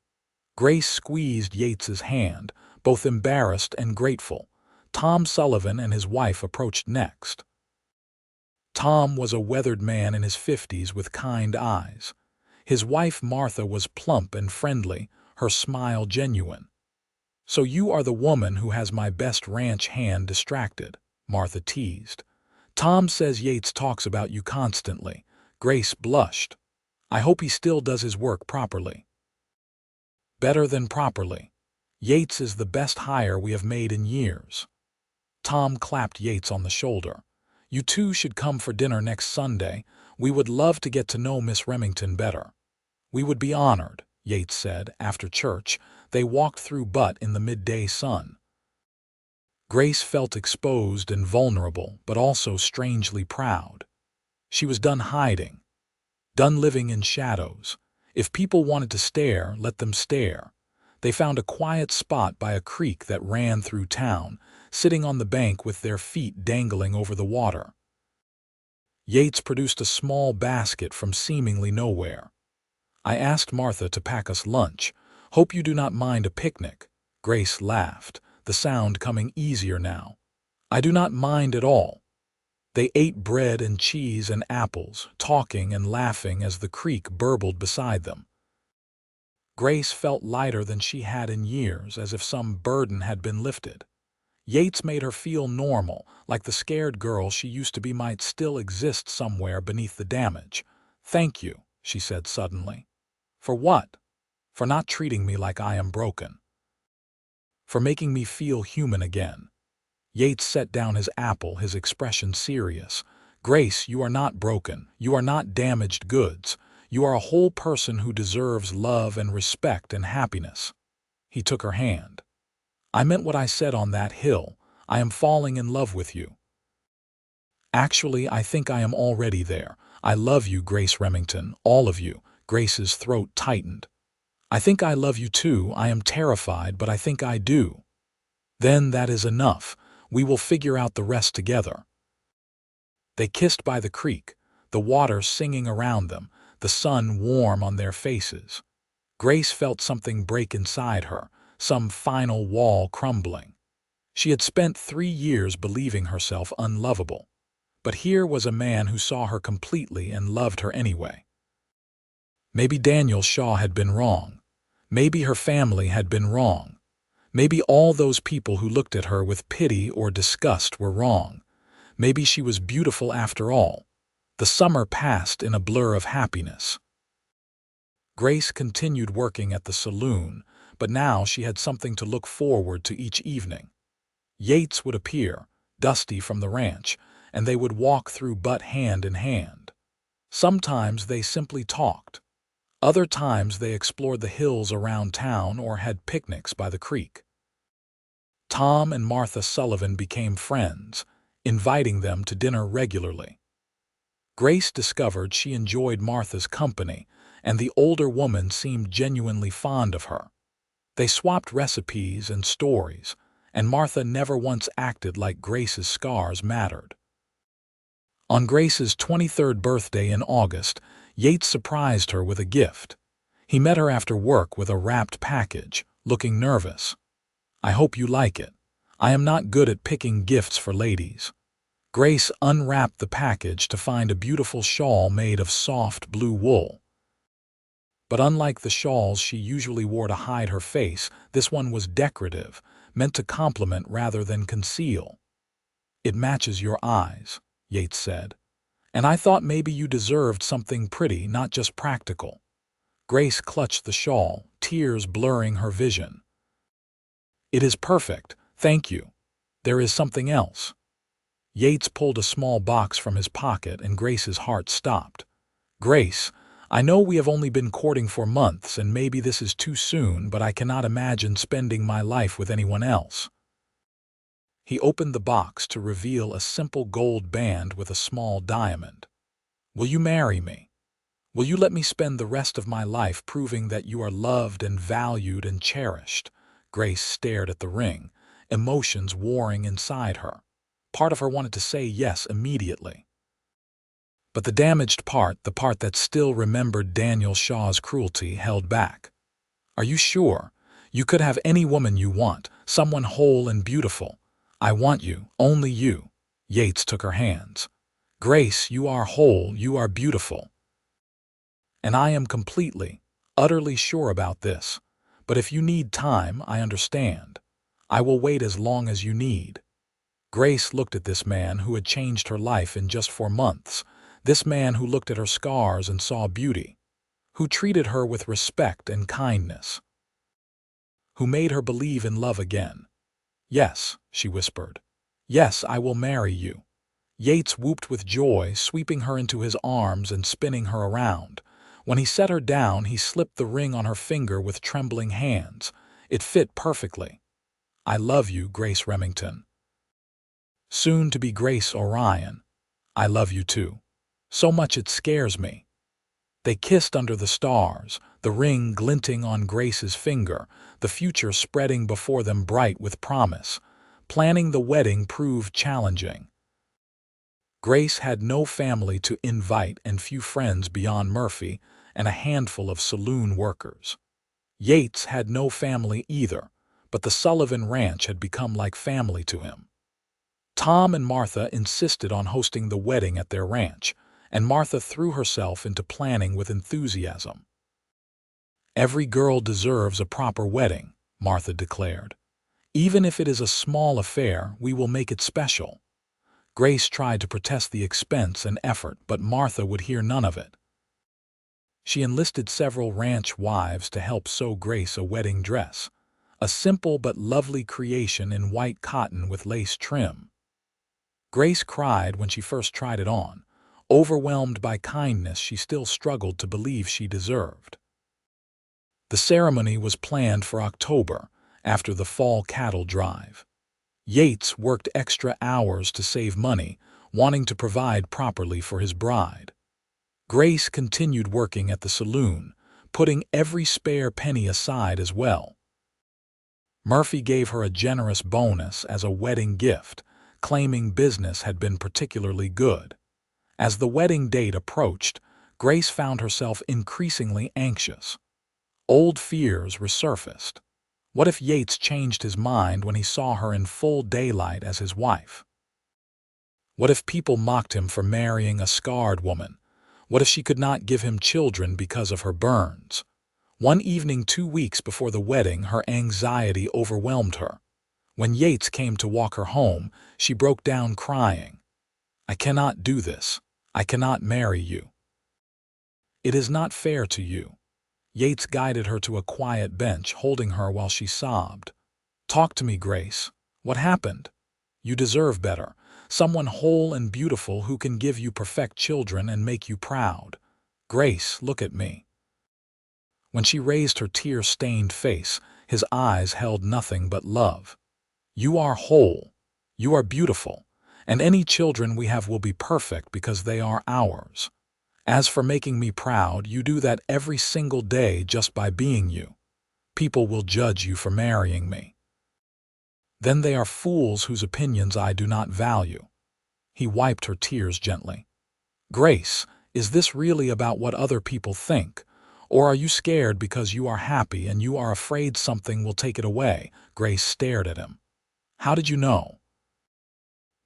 S1: Grace squeezed Yates's hand, both embarrassed and grateful. Tom Sullivan and his wife approached next. Tom was a weathered man in his 50s with kind eyes. His wife Martha was plump and friendly, her smile genuine. "So you are the woman who has my best ranch hand distracted," Martha teased. "Tom says Yates talks about you constantly." Grace blushed. "I hope he still does his work properly." "Better than properly. Yates is the best hire we have made in years." Tom clapped Yates on the shoulder. "You two should come for dinner next Sunday. We would love to get to know Miss Remington better." "We would be honored," Yates said. After church, they walked through Butte in the midday sun. Grace felt exposed and vulnerable, but also strangely proud. She was done hiding, done living in shadows. If people wanted to stare, let them stare. They found a quiet spot by a creek that ran through town, sitting on the bank with their feet dangling over the water. Yates produced a small basket from seemingly nowhere. "I asked Martha to pack us lunch. Hope you do not mind a picnic." Grace laughed, the sound coming easier now. "I do not mind at all." They ate bread and cheese and apples, talking and laughing as the creek burbled beside them. Grace felt lighter than she had in years, as if some burden had been lifted. Yates made her feel normal, like the scared girl she used to be might still exist somewhere beneath the damage. "Thank you," she said suddenly. "For what?" "For not treating me like I am broken. For making me feel human again." Yates set down his apple, his expression serious. "Grace, you are not broken. You are not damaged goods. You are a whole person who deserves love and respect and happiness." He took her hand. "I meant what I said on that hill. I am falling in love with you. Actually, I think I am already there. I love you, Grace Remington, all of you." Grace's throat tightened. "I think I love you too. I am terrified, but I think I do." "Then that is enough. We will figure out the rest together." They kissed by the creek, the water singing around them, the sun warm on their faces. Grace felt something break inside her, some final wall crumbling. She had spent 3 years believing herself unlovable. But here was a man who saw her completely and loved her anyway. Maybe Daniel Shaw had been wrong. Maybe her family had been wrong. Maybe all those people who looked at her with pity or disgust were wrong. Maybe she was beautiful after all. The summer passed in a blur of happiness. Grace continued working at the saloon, but now she had something to look forward to each evening. Yates would appear, dusty from the ranch, and they would walk through Butte hand in hand. Sometimes they simply talked. Other times they explored the hills around town or had picnics by the creek. Tom and Martha Sullivan became friends, inviting them to dinner regularly. Grace discovered she enjoyed Martha's company, and the older woman seemed genuinely fond of her. They swapped recipes and stories, and Martha never once acted like Grace's scars mattered. On Grace's 23rd birthday in August, Yates surprised her with a gift. He met her after work with a wrapped package, looking nervous. "I hope you like it. I am not good at picking gifts for ladies." Grace unwrapped the package to find a beautiful shawl made of soft blue wool. But unlike the shawls she usually wore to hide her face, this one was decorative, meant to complement rather than conceal. "It matches your eyes," Yates said. "And I thought maybe you deserved something pretty, not just practical." Grace clutched the shawl, tears blurring her vision. "It is perfect, thank you. There is something else." Yates pulled a small box from his pocket and Grace's heart stopped. "Grace, I know we have only been courting for months and maybe this is too soon, but I cannot imagine spending my life with anyone else." He opened the box to reveal a simple gold band with a small diamond. "Will you marry me? Will you let me spend the rest of my life proving that you are loved and valued and cherished?" Grace stared at the ring, emotions warring inside her. Part of her wanted to say yes immediately. But the damaged part, the part that still remembered Daniel Shaw's cruelty, held back. "Are you sure? You could have any woman you want, someone whole and beautiful. I want you, only you." Yates took her hands. "Grace, you are whole, you are beautiful. And I am completely, utterly sure about this. But if you need time, I understand. I will wait as long as you need." Grace looked at this man who had changed her life in just 4 months, this man who looked at her scars and saw beauty, who treated her with respect and kindness, who made her believe in love again. "Yes," she whispered. "Yes, I will marry you." Yates whooped with joy, sweeping her into his arms and spinning her around. When he set her down, he slipped the ring on her finger with trembling hands. It fit perfectly. "I love you, Grace Remington. Soon to be Yates Orion. I love you too. So much it scares me." They kissed under the stars, the ring glinting on Grace's finger, the future spreading before them bright with promise. Planning the wedding proved challenging. Grace had no family to invite and few friends beyond Murphy and a handful of saloon workers. Yates had no family either, but the Sullivan Ranch had become like family to him. Tom and Martha insisted on hosting the wedding at their ranch, and Martha threw herself into planning with enthusiasm. "Every girl deserves a proper wedding," Martha declared. "Even if it is a small affair, we will make it special." Grace tried to protest the expense and effort, but Martha would hear none of it. She enlisted several ranch wives to help sew Grace a wedding dress, a simple but lovely creation in white cotton with lace trim. Grace cried when she first tried it on. Overwhelmed by kindness, she still struggled to believe she deserved. The ceremony was planned for October, after the fall cattle drive. Yates worked extra hours to save money, wanting to provide properly for his bride. Grace continued working at the saloon, putting every spare penny aside as well. Murphy gave her a generous bonus as a wedding gift, claiming business had been particularly good. As the wedding date approached, Grace found herself increasingly anxious. Old fears resurfaced. What if Yates changed his mind when he saw her in full daylight as his wife? What if people mocked him for marrying a scarred woman? What if she could not give him children because of her burns? One evening 2 weeks before the wedding, her anxiety overwhelmed her. When Yates came to walk her home, she broke down crying. "I cannot do this. I cannot marry you. It is not fair to you." Yates guided her to a quiet bench, holding her while she sobbed. "Talk to me, Grace. What happened? You deserve better. Someone whole and beautiful who can give you perfect children and make you proud. Grace, look at me." When she raised her tear-stained face, his eyes held nothing but love. "You are whole. You are beautiful. And any children we have will be perfect because they are ours. As for making me proud, you do that every single day just by being you. People will judge you for marrying me. Then they are fools whose opinions I do not value." He wiped her tears gently. "Grace, is this really about what other people think? Or are you scared because you are happy and you are afraid something will take it away?" Grace stared at him. "How did you know?"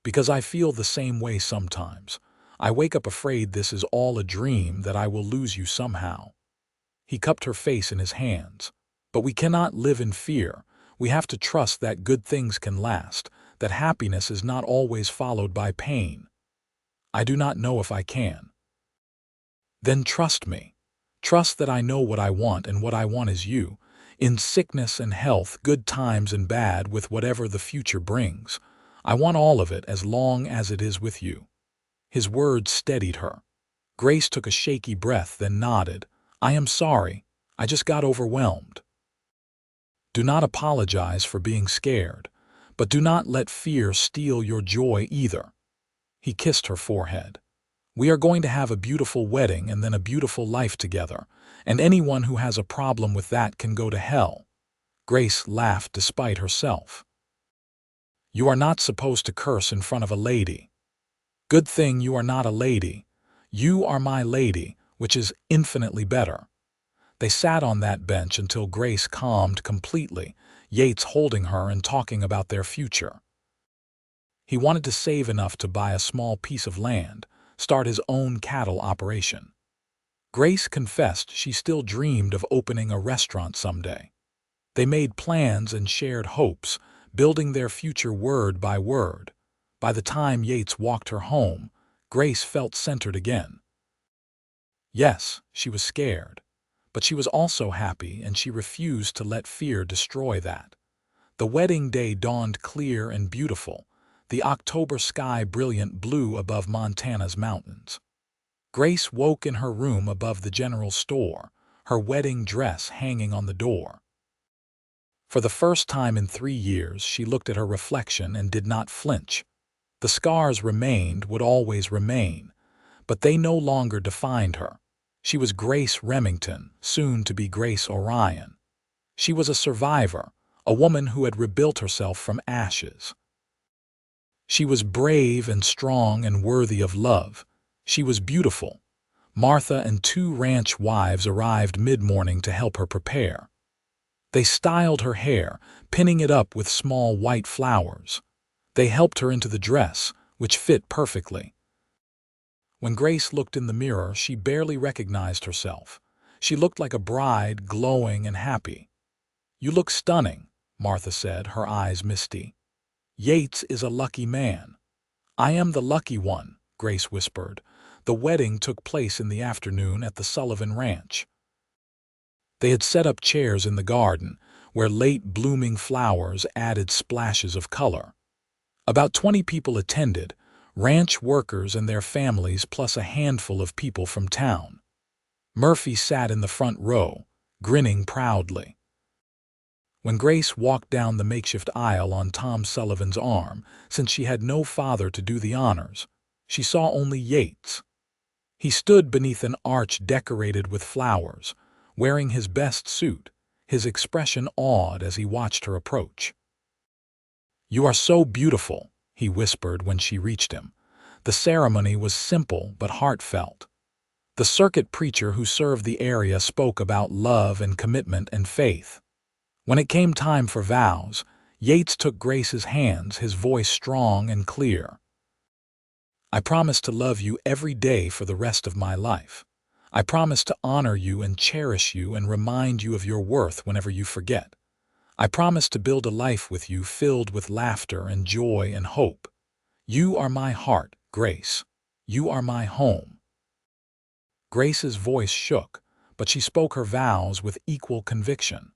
S1: "Because I feel the same way sometimes. I wake up afraid this is all a dream, that I will lose you somehow." He cupped her face in his hands. "But we cannot live in fear. We have to trust that good things can last, that happiness is not always followed by pain." "I do not know if I can." "Then trust me. Trust that I know what I want, and what I want is you. In sickness and health, good times and bad, with whatever the future brings. I want all of it as long as it is with you." His words steadied her. Grace took a shaky breath, then nodded. "I am sorry. I just got overwhelmed." "Do not apologize for being scared, but do not let fear steal your joy either." He kissed her forehead. "We are going to have a beautiful wedding and then a beautiful life together, and anyone who has a problem with that can go to hell." Grace laughed despite herself. "You are not supposed to curse in front of a lady. Good thing you are not a lady. You are my lady, which is infinitely better. They sat on that bench until Grace calmed completely, Yates holding her and talking about their future. He wanted to save enough to buy a small piece of land, start his own cattle operation. Grace confessed she still dreamed of opening a restaurant someday. They made plans and shared hopes, building their future word by word. By the time Yates walked her home, Grace felt centered again. Yes, she was scared, but she was also happy, and she refused to let fear destroy that. The wedding day dawned clear and beautiful, the October sky brilliant blue above Montana's mountains. Grace woke in her room above the general store, her wedding dress hanging on the door. For the first time in 3 years, she looked at her reflection and did not flinch. The scars remained, would always remain, but they no longer defined her. She was Grace Remington, soon to be Yates Orion. She was a survivor, a woman who had rebuilt herself from ashes. She was brave and strong and worthy of love. She was beautiful. Martha and 2 ranch wives arrived mid-morning to help her prepare. They styled her hair, pinning it up with small white flowers. They helped her into the dress, which fit perfectly. When Grace looked in the mirror, she barely recognized herself. She looked like a bride, glowing and happy. "You look stunning," Martha said, her eyes misty. "Yates is a lucky man." "I am the lucky one," Grace whispered. The wedding took place in the afternoon at the Sullivan Ranch. They had set up chairs in the garden, where late blooming flowers added splashes of color. About 20 people attended, ranch workers and their families plus a handful of people from town. Murphy sat in the front row, grinning proudly. When Grace walked down the makeshift aisle on Tom Sullivan's arm, since she had no father to do the honors, she saw only Yates. He stood beneath an arch decorated with flowers, wearing his best suit, his expression awed as he watched her approach. "You are so beautiful," he whispered when she reached him. The ceremony was simple but heartfelt. The circuit preacher who served the area spoke about love and commitment and faith. When it came time for vows, Yates took Grace's hands, his voice strong and clear. "I promise to love you every day for the rest of my life. I promise to honor you and cherish you and remind you of your worth whenever you forget. I promise to build a life with you filled with laughter and joy and hope. You are my heart, Grace. You are my home." Grace's voice shook, but she spoke her vows with equal conviction.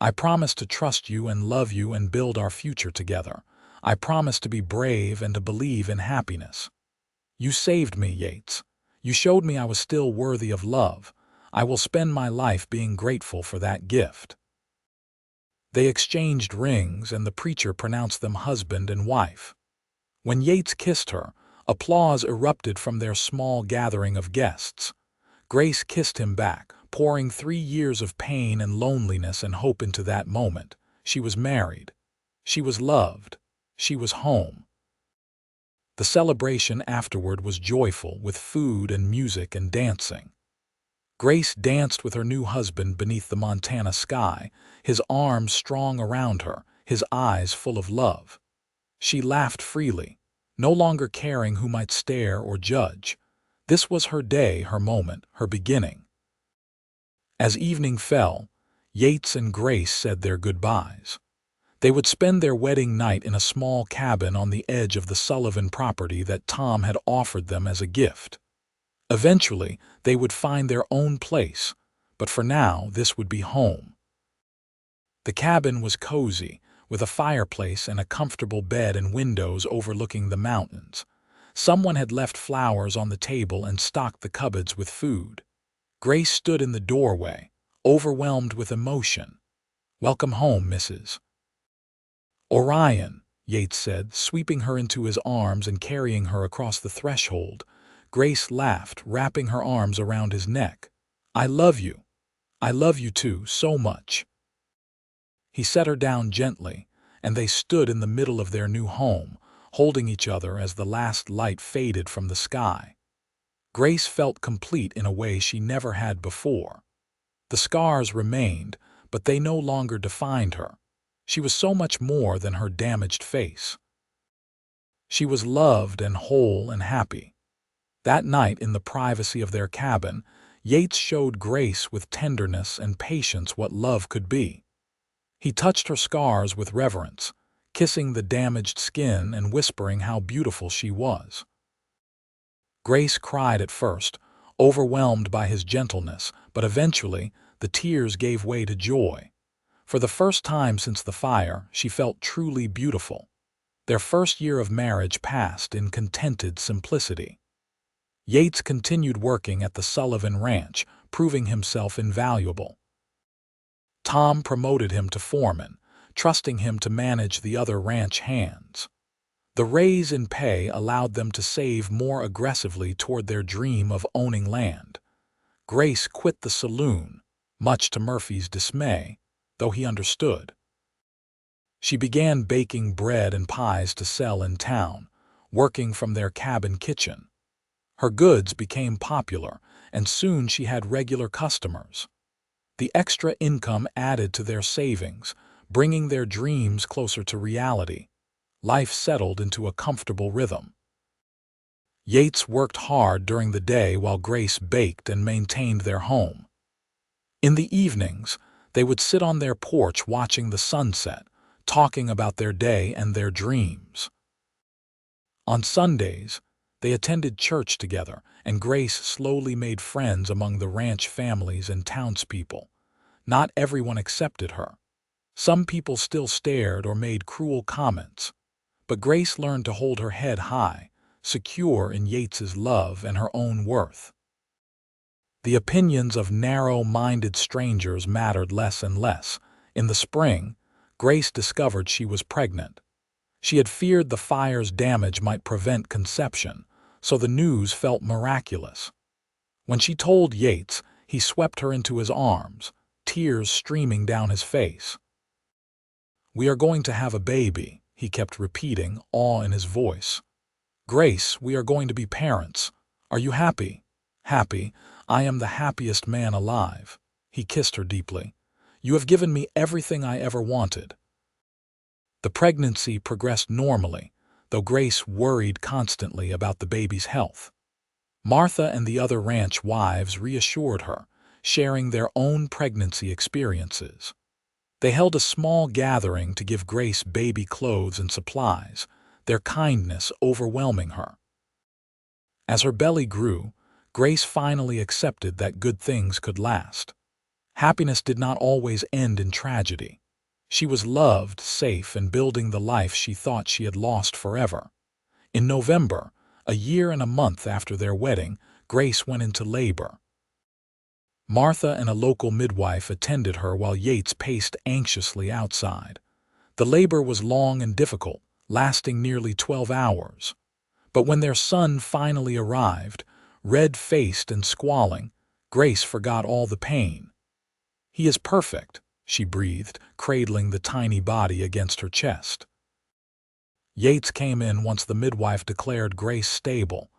S1: "I promise to trust you and love you and build our future together. I promise to be brave and to believe in happiness. You saved me, Yates. You showed me I was still worthy of love. I will spend my life being grateful for that gift." They exchanged rings, and the preacher pronounced them husband and wife. When Yates kissed her, applause erupted from their small gathering of guests. Grace kissed him back, pouring 3 years of pain and loneliness and hope into that moment. She was married. She was loved. She was home. The celebration afterward was joyful, with food and music and dancing. Grace danced with her new husband beneath the Montana sky, his arms strong around her, his eyes full of love. She laughed freely, no longer caring who might stare or judge. This was her day, her moment, her beginning. As evening fell, Yates and Grace said their goodbyes. They would spend their wedding night in a small cabin on the edge of the Sullivan property that Tom had offered them as a gift. Eventually, they would find their own place, but for now, this would be home. The cabin was cozy, with a fireplace and a comfortable bed and windows overlooking the mountains. Someone had left flowers on the table and stocked the cupboards with food. Grace stood in the doorway, overwhelmed with emotion. "Welcome home, Mrs. Orion," Yates said, sweeping her into his arms and carrying her across the threshold. Grace laughed, wrapping her arms around his neck. "I love you. I love you too, so much." He set her down gently, and they stood in the middle of their new home, holding each other as the last light faded from the sky. Grace felt complete in a way she never had before. The scars remained, but they no longer defined her. She was so much more than her damaged face. She was loved and whole and happy. That night in the privacy of their cabin, Yates showed Grace with tenderness and patience what love could be. He touched her scars with reverence, kissing the damaged skin and whispering how beautiful she was. Grace cried at first, overwhelmed by his gentleness, but eventually the tears gave way to joy. For the first time since the fire, she felt truly beautiful. Their first year of marriage passed in contented simplicity. Yates continued working at the Sullivan Ranch, proving himself invaluable. Tom promoted him to foreman, trusting him to manage the other ranch hands. The raise in pay allowed them to save more aggressively toward their dream of owning land. Grace quit the saloon, much to Murphy's dismay, though he understood. She began baking bread and pies to sell in town, working from their cabin kitchen. Her goods became popular, and soon she had regular customers. The extra income added to their savings, bringing their dreams closer to reality. Life settled into a comfortable rhythm. Yates worked hard during the day while Grace baked and maintained their home. In the evenings, they would sit on their porch watching the sunset, talking about their day and their dreams. On Sundays, they attended church together, and Grace slowly made friends among the ranch families and townspeople. Not everyone accepted her. Some people still stared or made cruel comments. But Grace learned to hold her head high, secure in Yates's love and her own worth. The opinions of narrow-minded strangers mattered less and less. In the spring, Grace discovered she was pregnant. She had feared the fire's damage might prevent conception, so the news felt miraculous. When she told Yates, he swept her into his arms, tears streaming down his face. "We are going to have a baby," he kept repeating, awe in his voice. "Grace, we are going to be parents. Are you happy?" "Happy? I am the happiest man alive." He kissed her deeply. "You have given me everything I ever wanted." The pregnancy progressed normally, though Grace worried constantly about the baby's health. Martha and the other ranch wives reassured her, sharing their own pregnancy experiences. They held a small gathering to give Grace baby clothes and supplies, their kindness overwhelming her. As her belly grew, Grace finally accepted that good things could last. Happiness did not always end in tragedy. She was loved, safe, and building the life she thought she had lost forever. In November, a year and a month after their wedding, Grace went into labor. Martha and a local midwife attended her while Yates paced anxiously outside. The labor was long and difficult, lasting nearly 12 hours. But when their son finally arrived, red-faced and squalling, Grace forgot all the pain. "He is perfect," she breathed, cradling the tiny body against her chest. Yates came in once the midwife declared Grace stable.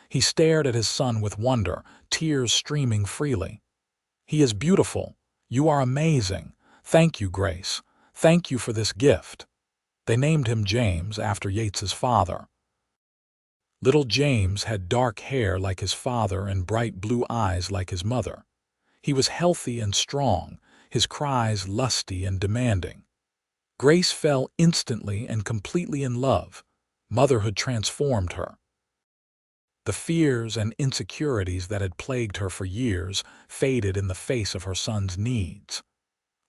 S1: He stared at his son with wonder, tears streaming freely. "He is beautiful. You are amazing. Thank you, Grace. Thank you for this gift." They named him James after Yates's father. Little James had dark hair like his father and bright blue eyes like his mother. He was healthy and strong, his cries lusty and demanding. Grace fell instantly and completely in love. Motherhood transformed her. The fears and insecurities that had plagued her for years faded in the face of her son's needs.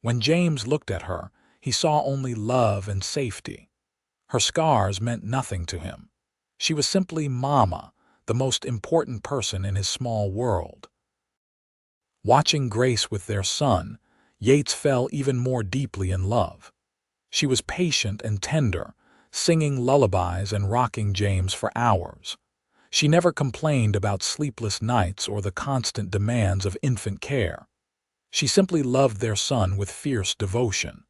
S1: When James looked at her, he saw only love and safety. Her scars meant nothing to him. She was simply Mama, the most important person in his small world. Watching Grace with their son, Yates fell even more deeply in love. She was patient and tender, singing lullabies and rocking James for hours. She never complained about sleepless nights or the constant demands of infant care. She simply loved their son with fierce devotion.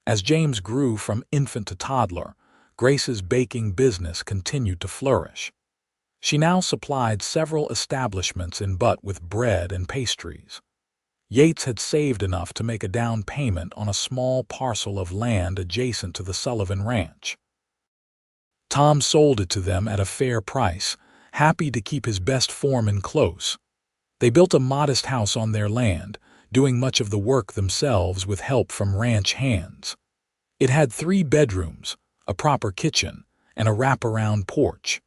S1: As James grew from infant to toddler, Grace's baking business continued to flourish. She now supplied several establishments in Butte with bread and pastries. Yates had saved enough to make a down payment on a small parcel of land adjacent to the Sullivan Ranch. Tom sold it to them at a fair price, happy to keep his best foreman close. They built a modest house on their land, doing much of the work themselves with help from ranch hands. It had 3 bedrooms, a proper kitchen, and a wraparound porch.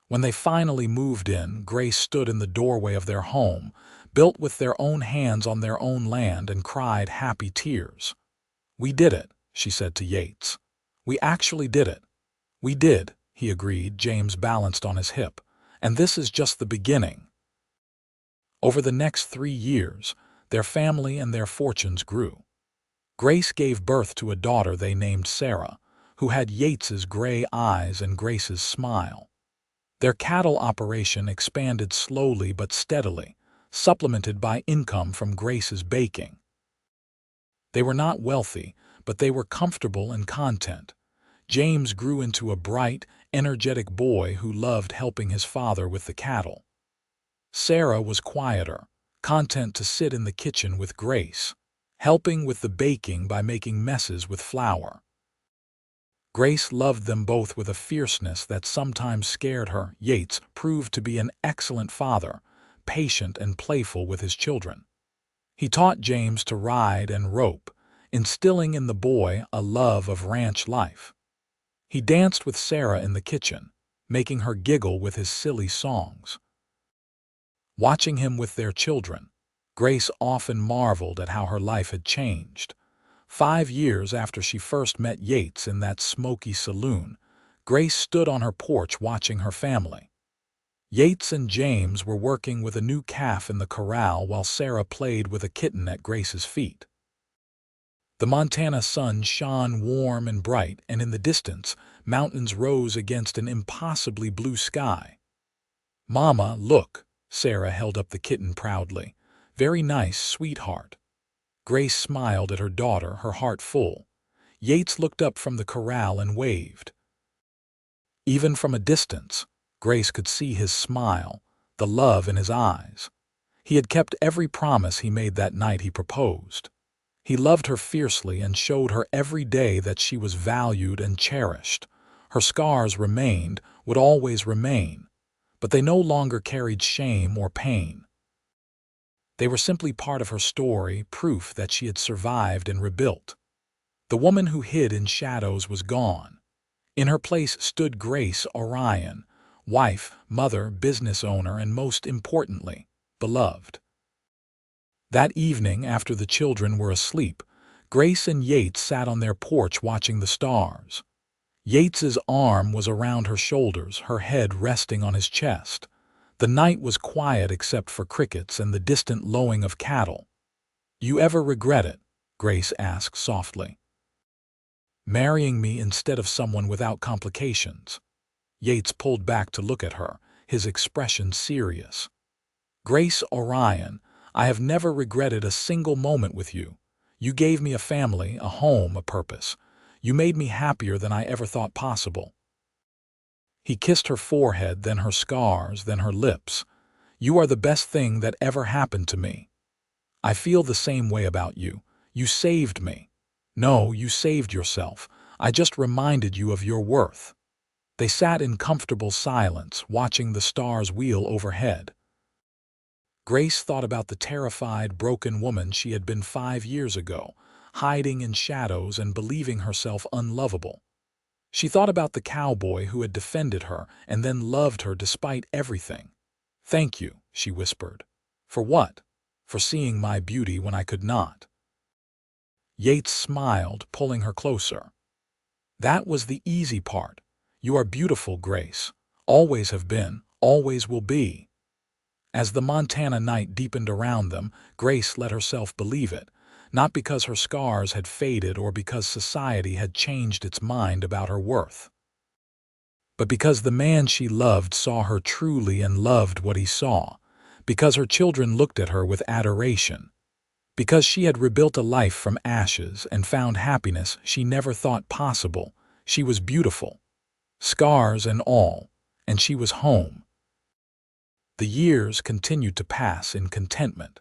S1: When they finally moved in, Grace stood in the doorway of their home, built with their own hands on their own land, and cried happy tears. "We did it," she said to Yates. "We actually did it." "We did," he agreed, James balanced on his hip. "And this is just the beginning." Over the next 3 years, their family and their fortunes grew. Grace gave birth to a daughter they named Sarah, who had Yates's gray eyes and Grace's smile. Their cattle operation expanded slowly but steadily, supplemented by income from Grace's baking. They were not wealthy, but they were comfortable and content. James grew into a bright, energetic boy who loved helping his father with the cattle. Sarah was quieter, content to sit in the kitchen with Grace, helping with the baking by making messes with flour. Grace loved them both with a fierceness that sometimes scared her. Yates proved to be an excellent father, patient and playful with his children. He taught James to ride and rope, instilling in the boy a love of ranch life. He danced with Sarah in the kitchen, making her giggle with his silly songs. Watching him with their children, Grace often marveled at how her life had changed. 5 years after she first met Yates in that smoky saloon, Grace stood on her porch watching her family. Yates and James were working with a new calf in the corral while Sarah played with a kitten at Grace's feet. The Montana sun shone warm and bright, and in the distance, mountains rose against an impossibly blue sky. "Mama, look," Sarah held up the kitten proudly. "Very nice, sweetheart." Grace smiled at her daughter, her heart full. Yates looked up from the corral and waved. Even from a distance, Grace could see his smile, the love in his eyes. He had kept every promise he made that night he proposed. He loved her fiercely and showed her every day that she was valued and cherished. Her scars remained, would always remain, but they no longer carried shame or pain. They were simply part of her story, proof that she had survived and rebuilt. The woman who hid in shadows was gone. In her place stood Yates Orion, wife, mother, business owner, and most importantly, beloved. That evening, after the children were asleep, Grace and Yates sat on their porch watching the stars. Yates's arm was around her shoulders, her head resting on his chest. The night was quiet except for crickets and the distant lowing of cattle. "You ever regret it?" Grace asked softly. "Marrying me instead of someone without complications." Yates pulled back to look at her, his expression serious. "Grace Orion, I have never regretted a single moment with you. You gave me a family, a home, a purpose. You made me happier than I ever thought possible." He kissed her forehead, then her scars, then her lips. "You are the best thing that ever happened to me. I feel the same way about you. You saved me." "No, you saved yourself. I just reminded you of your worth." They sat in comfortable silence, watching the stars wheel overhead. Grace thought about the terrified, broken woman she had been 5 years ago, hiding in shadows and believing herself unlovable. She thought about the cowboy who had defended her and then loved her despite everything. "Thank you," she whispered. "For what?" "For seeing my beauty when I could not." Yates smiled, pulling her closer. "That was the easy part. You are beautiful, Grace. Always have been, always will be." As the Montana night deepened around them, Grace let herself believe it, not because her scars had faded or because society had changed its mind about her worth, but because the man she loved saw her truly and loved what he saw, because her children looked at her with adoration, because she had rebuilt a life from ashes and found happiness she never thought possible. She was beautiful, scars and all, and she was home. The years continued to pass in contentment.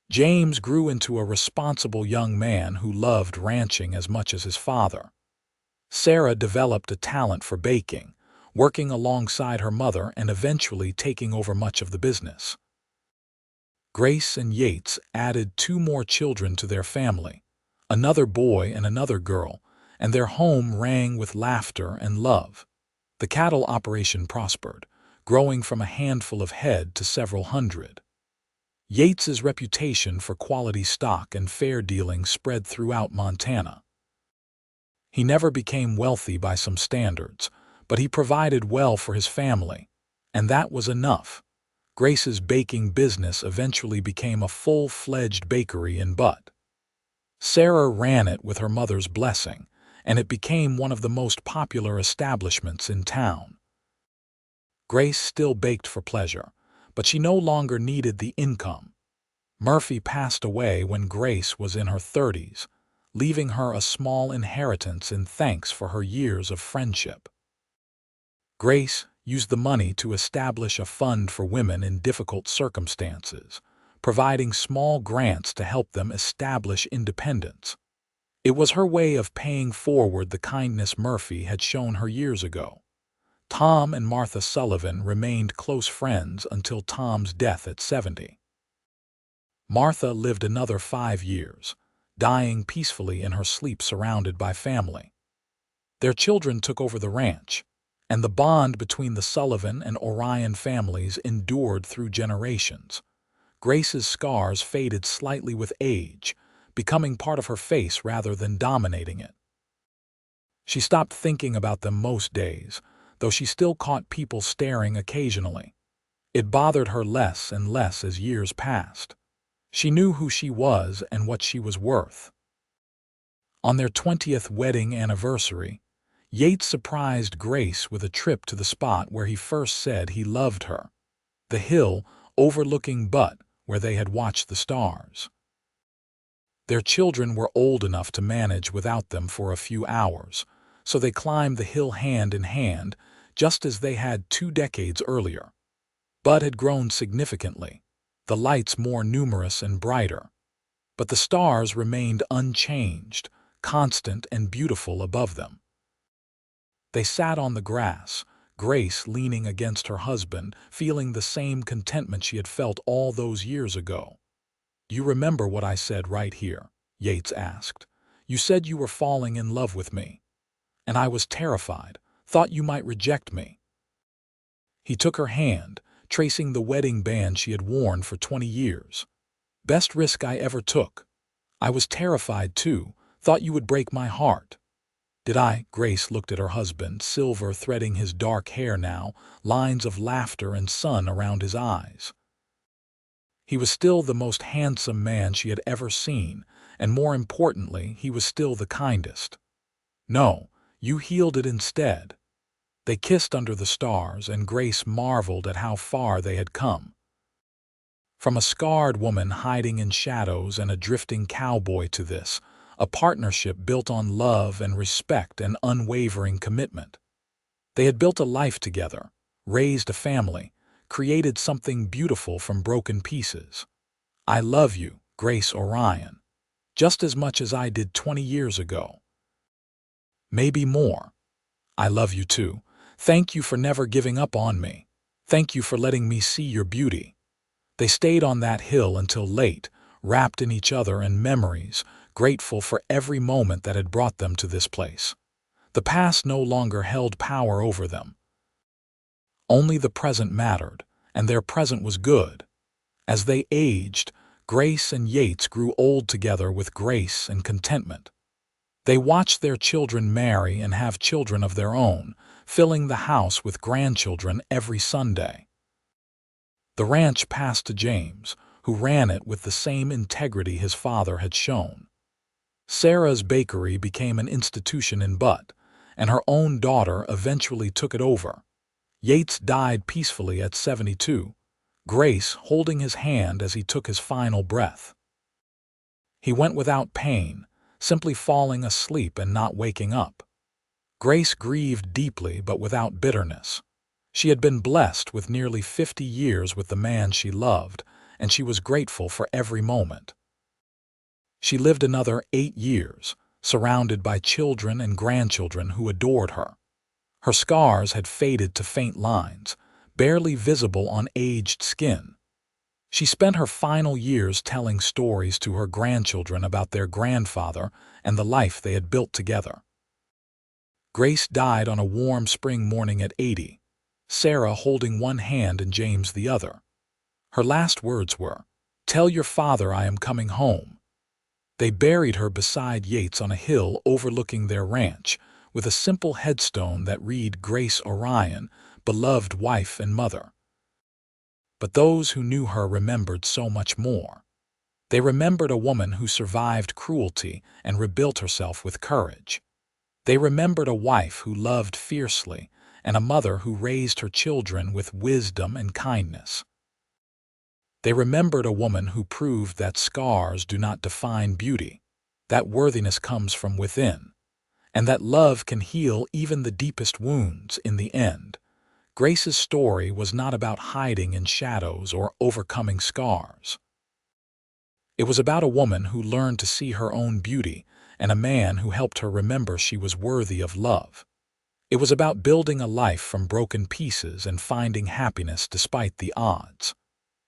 S1: James grew into a responsible young man who loved ranching as much as his father. Sarah developed a talent for baking, working alongside her mother and eventually taking over much of the business. Grace and Yates added 2 more children to their family, another boy and another girl, and their home rang with laughter and love. The cattle operation prospered, growing from a handful of head to several hundred. Yates's reputation for quality stock and fair dealing spread throughout Montana. He never became wealthy by some standards, but he provided well for his family, and that was enough. Grace's baking business eventually became a full-fledged bakery in Butte. Sarah ran it with her mother's blessing, and it became one of the most popular establishments in town. Grace still baked for pleasure, but she no longer needed the income. Murphy passed away when Grace was in her 30s, leaving her a small inheritance in thanks for her years of friendship. Grace used the money to establish a fund for women in difficult circumstances, providing small grants to help them establish independence. It was her way of paying forward the kindness Murphy had shown her years ago. Tom and Martha Sullivan remained close friends until Tom's death at 70. Martha lived another 5 years, dying peacefully in her sleep surrounded by family. Their children took over the ranch, and the bond between the Sullivan and Orion families endured through generations. Grace's scars faded slightly with age, becoming part of her face rather than dominating it. She stopped thinking about them most days, though she still caught people staring occasionally. It bothered her less and less as years passed. She knew who she was and what she was worth. On their 20th wedding anniversary, Yates surprised Grace with a trip to the spot where he first said he loved her, the hill overlooking Butte where they had watched the stars. Their children were old enough to manage without them for a few hours, so they climbed the hill hand in hand, just as they had 2 decades earlier. Butte had grown significantly, the lights more numerous and brighter, but the stars remained unchanged, constant and beautiful above them. They sat on the grass, Grace leaning against her husband, feeling the same contentment she had felt all those years ago. "You remember what I said right here?" Yates asked. "You said you were falling in love with me. And I was terrified, thought you might reject me." He took her hand, tracing the wedding band she had worn for 20 years. "Best risk I ever took. I was terrified too, thought you would break my heart." "Did I?" Grace looked at her husband, silver threading his dark hair now, lines of laughter and sun around his eyes. He was still the most handsome man she had ever seen, and more importantly, he was still the kindest. "No, you healed it instead." They kissed under the stars, and Grace marveled at how far they had come. From a scarred woman hiding in shadows and a drifting cowboy to this, a partnership built on love and respect and unwavering commitment. They had built a life together, raised a family, created something beautiful from broken pieces. "I love you, Grace Orion, just as much as I did 20 years ago. Maybe more. I love you too. Thank you for never giving up on me. Thank you for letting me see your beauty." They stayed on that hill until late, wrapped in each other and memories, grateful for every moment that had brought them to this place. The past no longer held power over them. Only the present mattered, and their present was good. As they aged, Grace and Yates grew old together with grace and contentment. They watched their children marry and have children of their own, filling the house with grandchildren every Sunday. The ranch passed to James, who ran it with the same integrity his father had shown. Sarah's bakery became an institution in Butte, and her own daughter eventually took it over. Yates died peacefully at 72, Grace holding his hand as he took his final breath. He went without pain, simply falling asleep and not waking up. Grace grieved deeply but without bitterness. She had been blessed with nearly 50 years with the man she loved, and she was grateful for every moment. She lived another 8 years, surrounded by children and grandchildren who adored her. Her scars had faded to faint lines, barely visible on aged skin. She spent her final years telling stories to her grandchildren about their grandfather and the life they had built together. Grace died on a warm spring morning at 80, Sarah holding one hand and James the other. Her last words were, "Tell your father I am coming home." They buried her beside Yates on a hill overlooking their ranch, with a simple headstone that read Yates Orion, beloved wife and mother. But those who knew her remembered so much more. They remembered a woman who survived cruelty and rebuilt herself with courage. They remembered a wife who loved fiercely and a mother who raised her children with wisdom and kindness. They remembered a woman who proved that scars do not define beauty, that worthiness comes from within, and that love can heal even the deepest wounds in the end. Grace's story was not about hiding in shadows or overcoming scars. It was about a woman who learned to see her own beauty and a man who helped her remember she was worthy of love. It was about building a life from broken pieces and finding happiness despite the odds.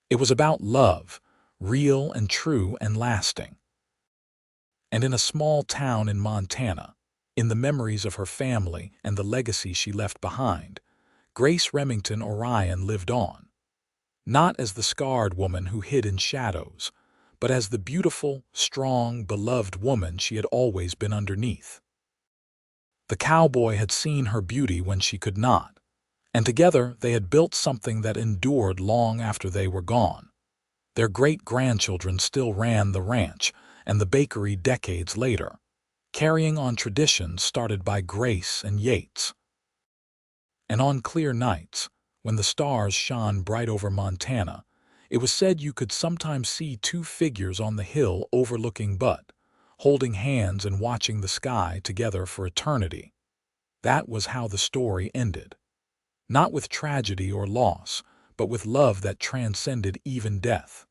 S1: It was about love, real and true and lasting. And in a small town in Montana, in the memories of her family and the legacy she left behind, Grace Remington Orion lived on. Not as the scarred woman who hid in shadows, but as the beautiful, strong, beloved woman she had always been underneath. The cowboy had seen her beauty when she could not, and together they had built something that endured long after they were gone. Their great-grandchildren still ran the ranch and the bakery decades later, carrying on traditions started by Grace and Yates. And on clear nights, when the stars shone bright over Montana, it was said you could sometimes see two figures on the hill overlooking Butte, holding hands and watching the sky together for eternity. That was how the story ended. Not with tragedy or loss, but with love that transcended even death.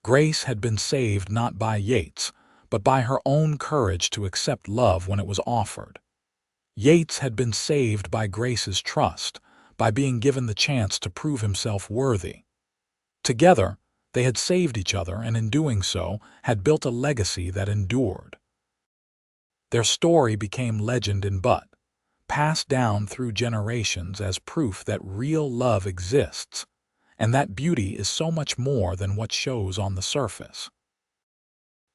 S1: Grace had been saved not by Yates, but by her own courage to accept love when it was offered. Yates had been saved by Grace's trust, by being given the chance to prove himself worthy. Together, they had saved each other and in doing so had built a legacy that endured. Their story became legend in Butte, passed down through generations as proof that real love exists, and that beauty is so much more than what shows on the surface.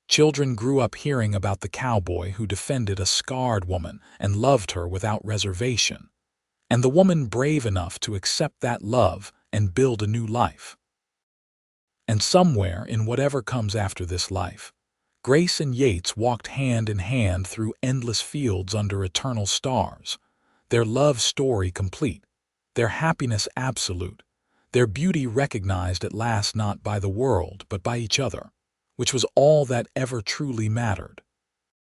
S1: Children grew up hearing about the cowboy who defended a scarred woman and loved her without reservation, and the woman brave enough to accept that love and build a new life. And somewhere in whatever comes after this life, Grace and Yates walked hand in hand through endless fields under eternal stars, their love story complete, their happiness absolute, their beauty recognized at last not by the world but by each other, which was all that ever truly mattered.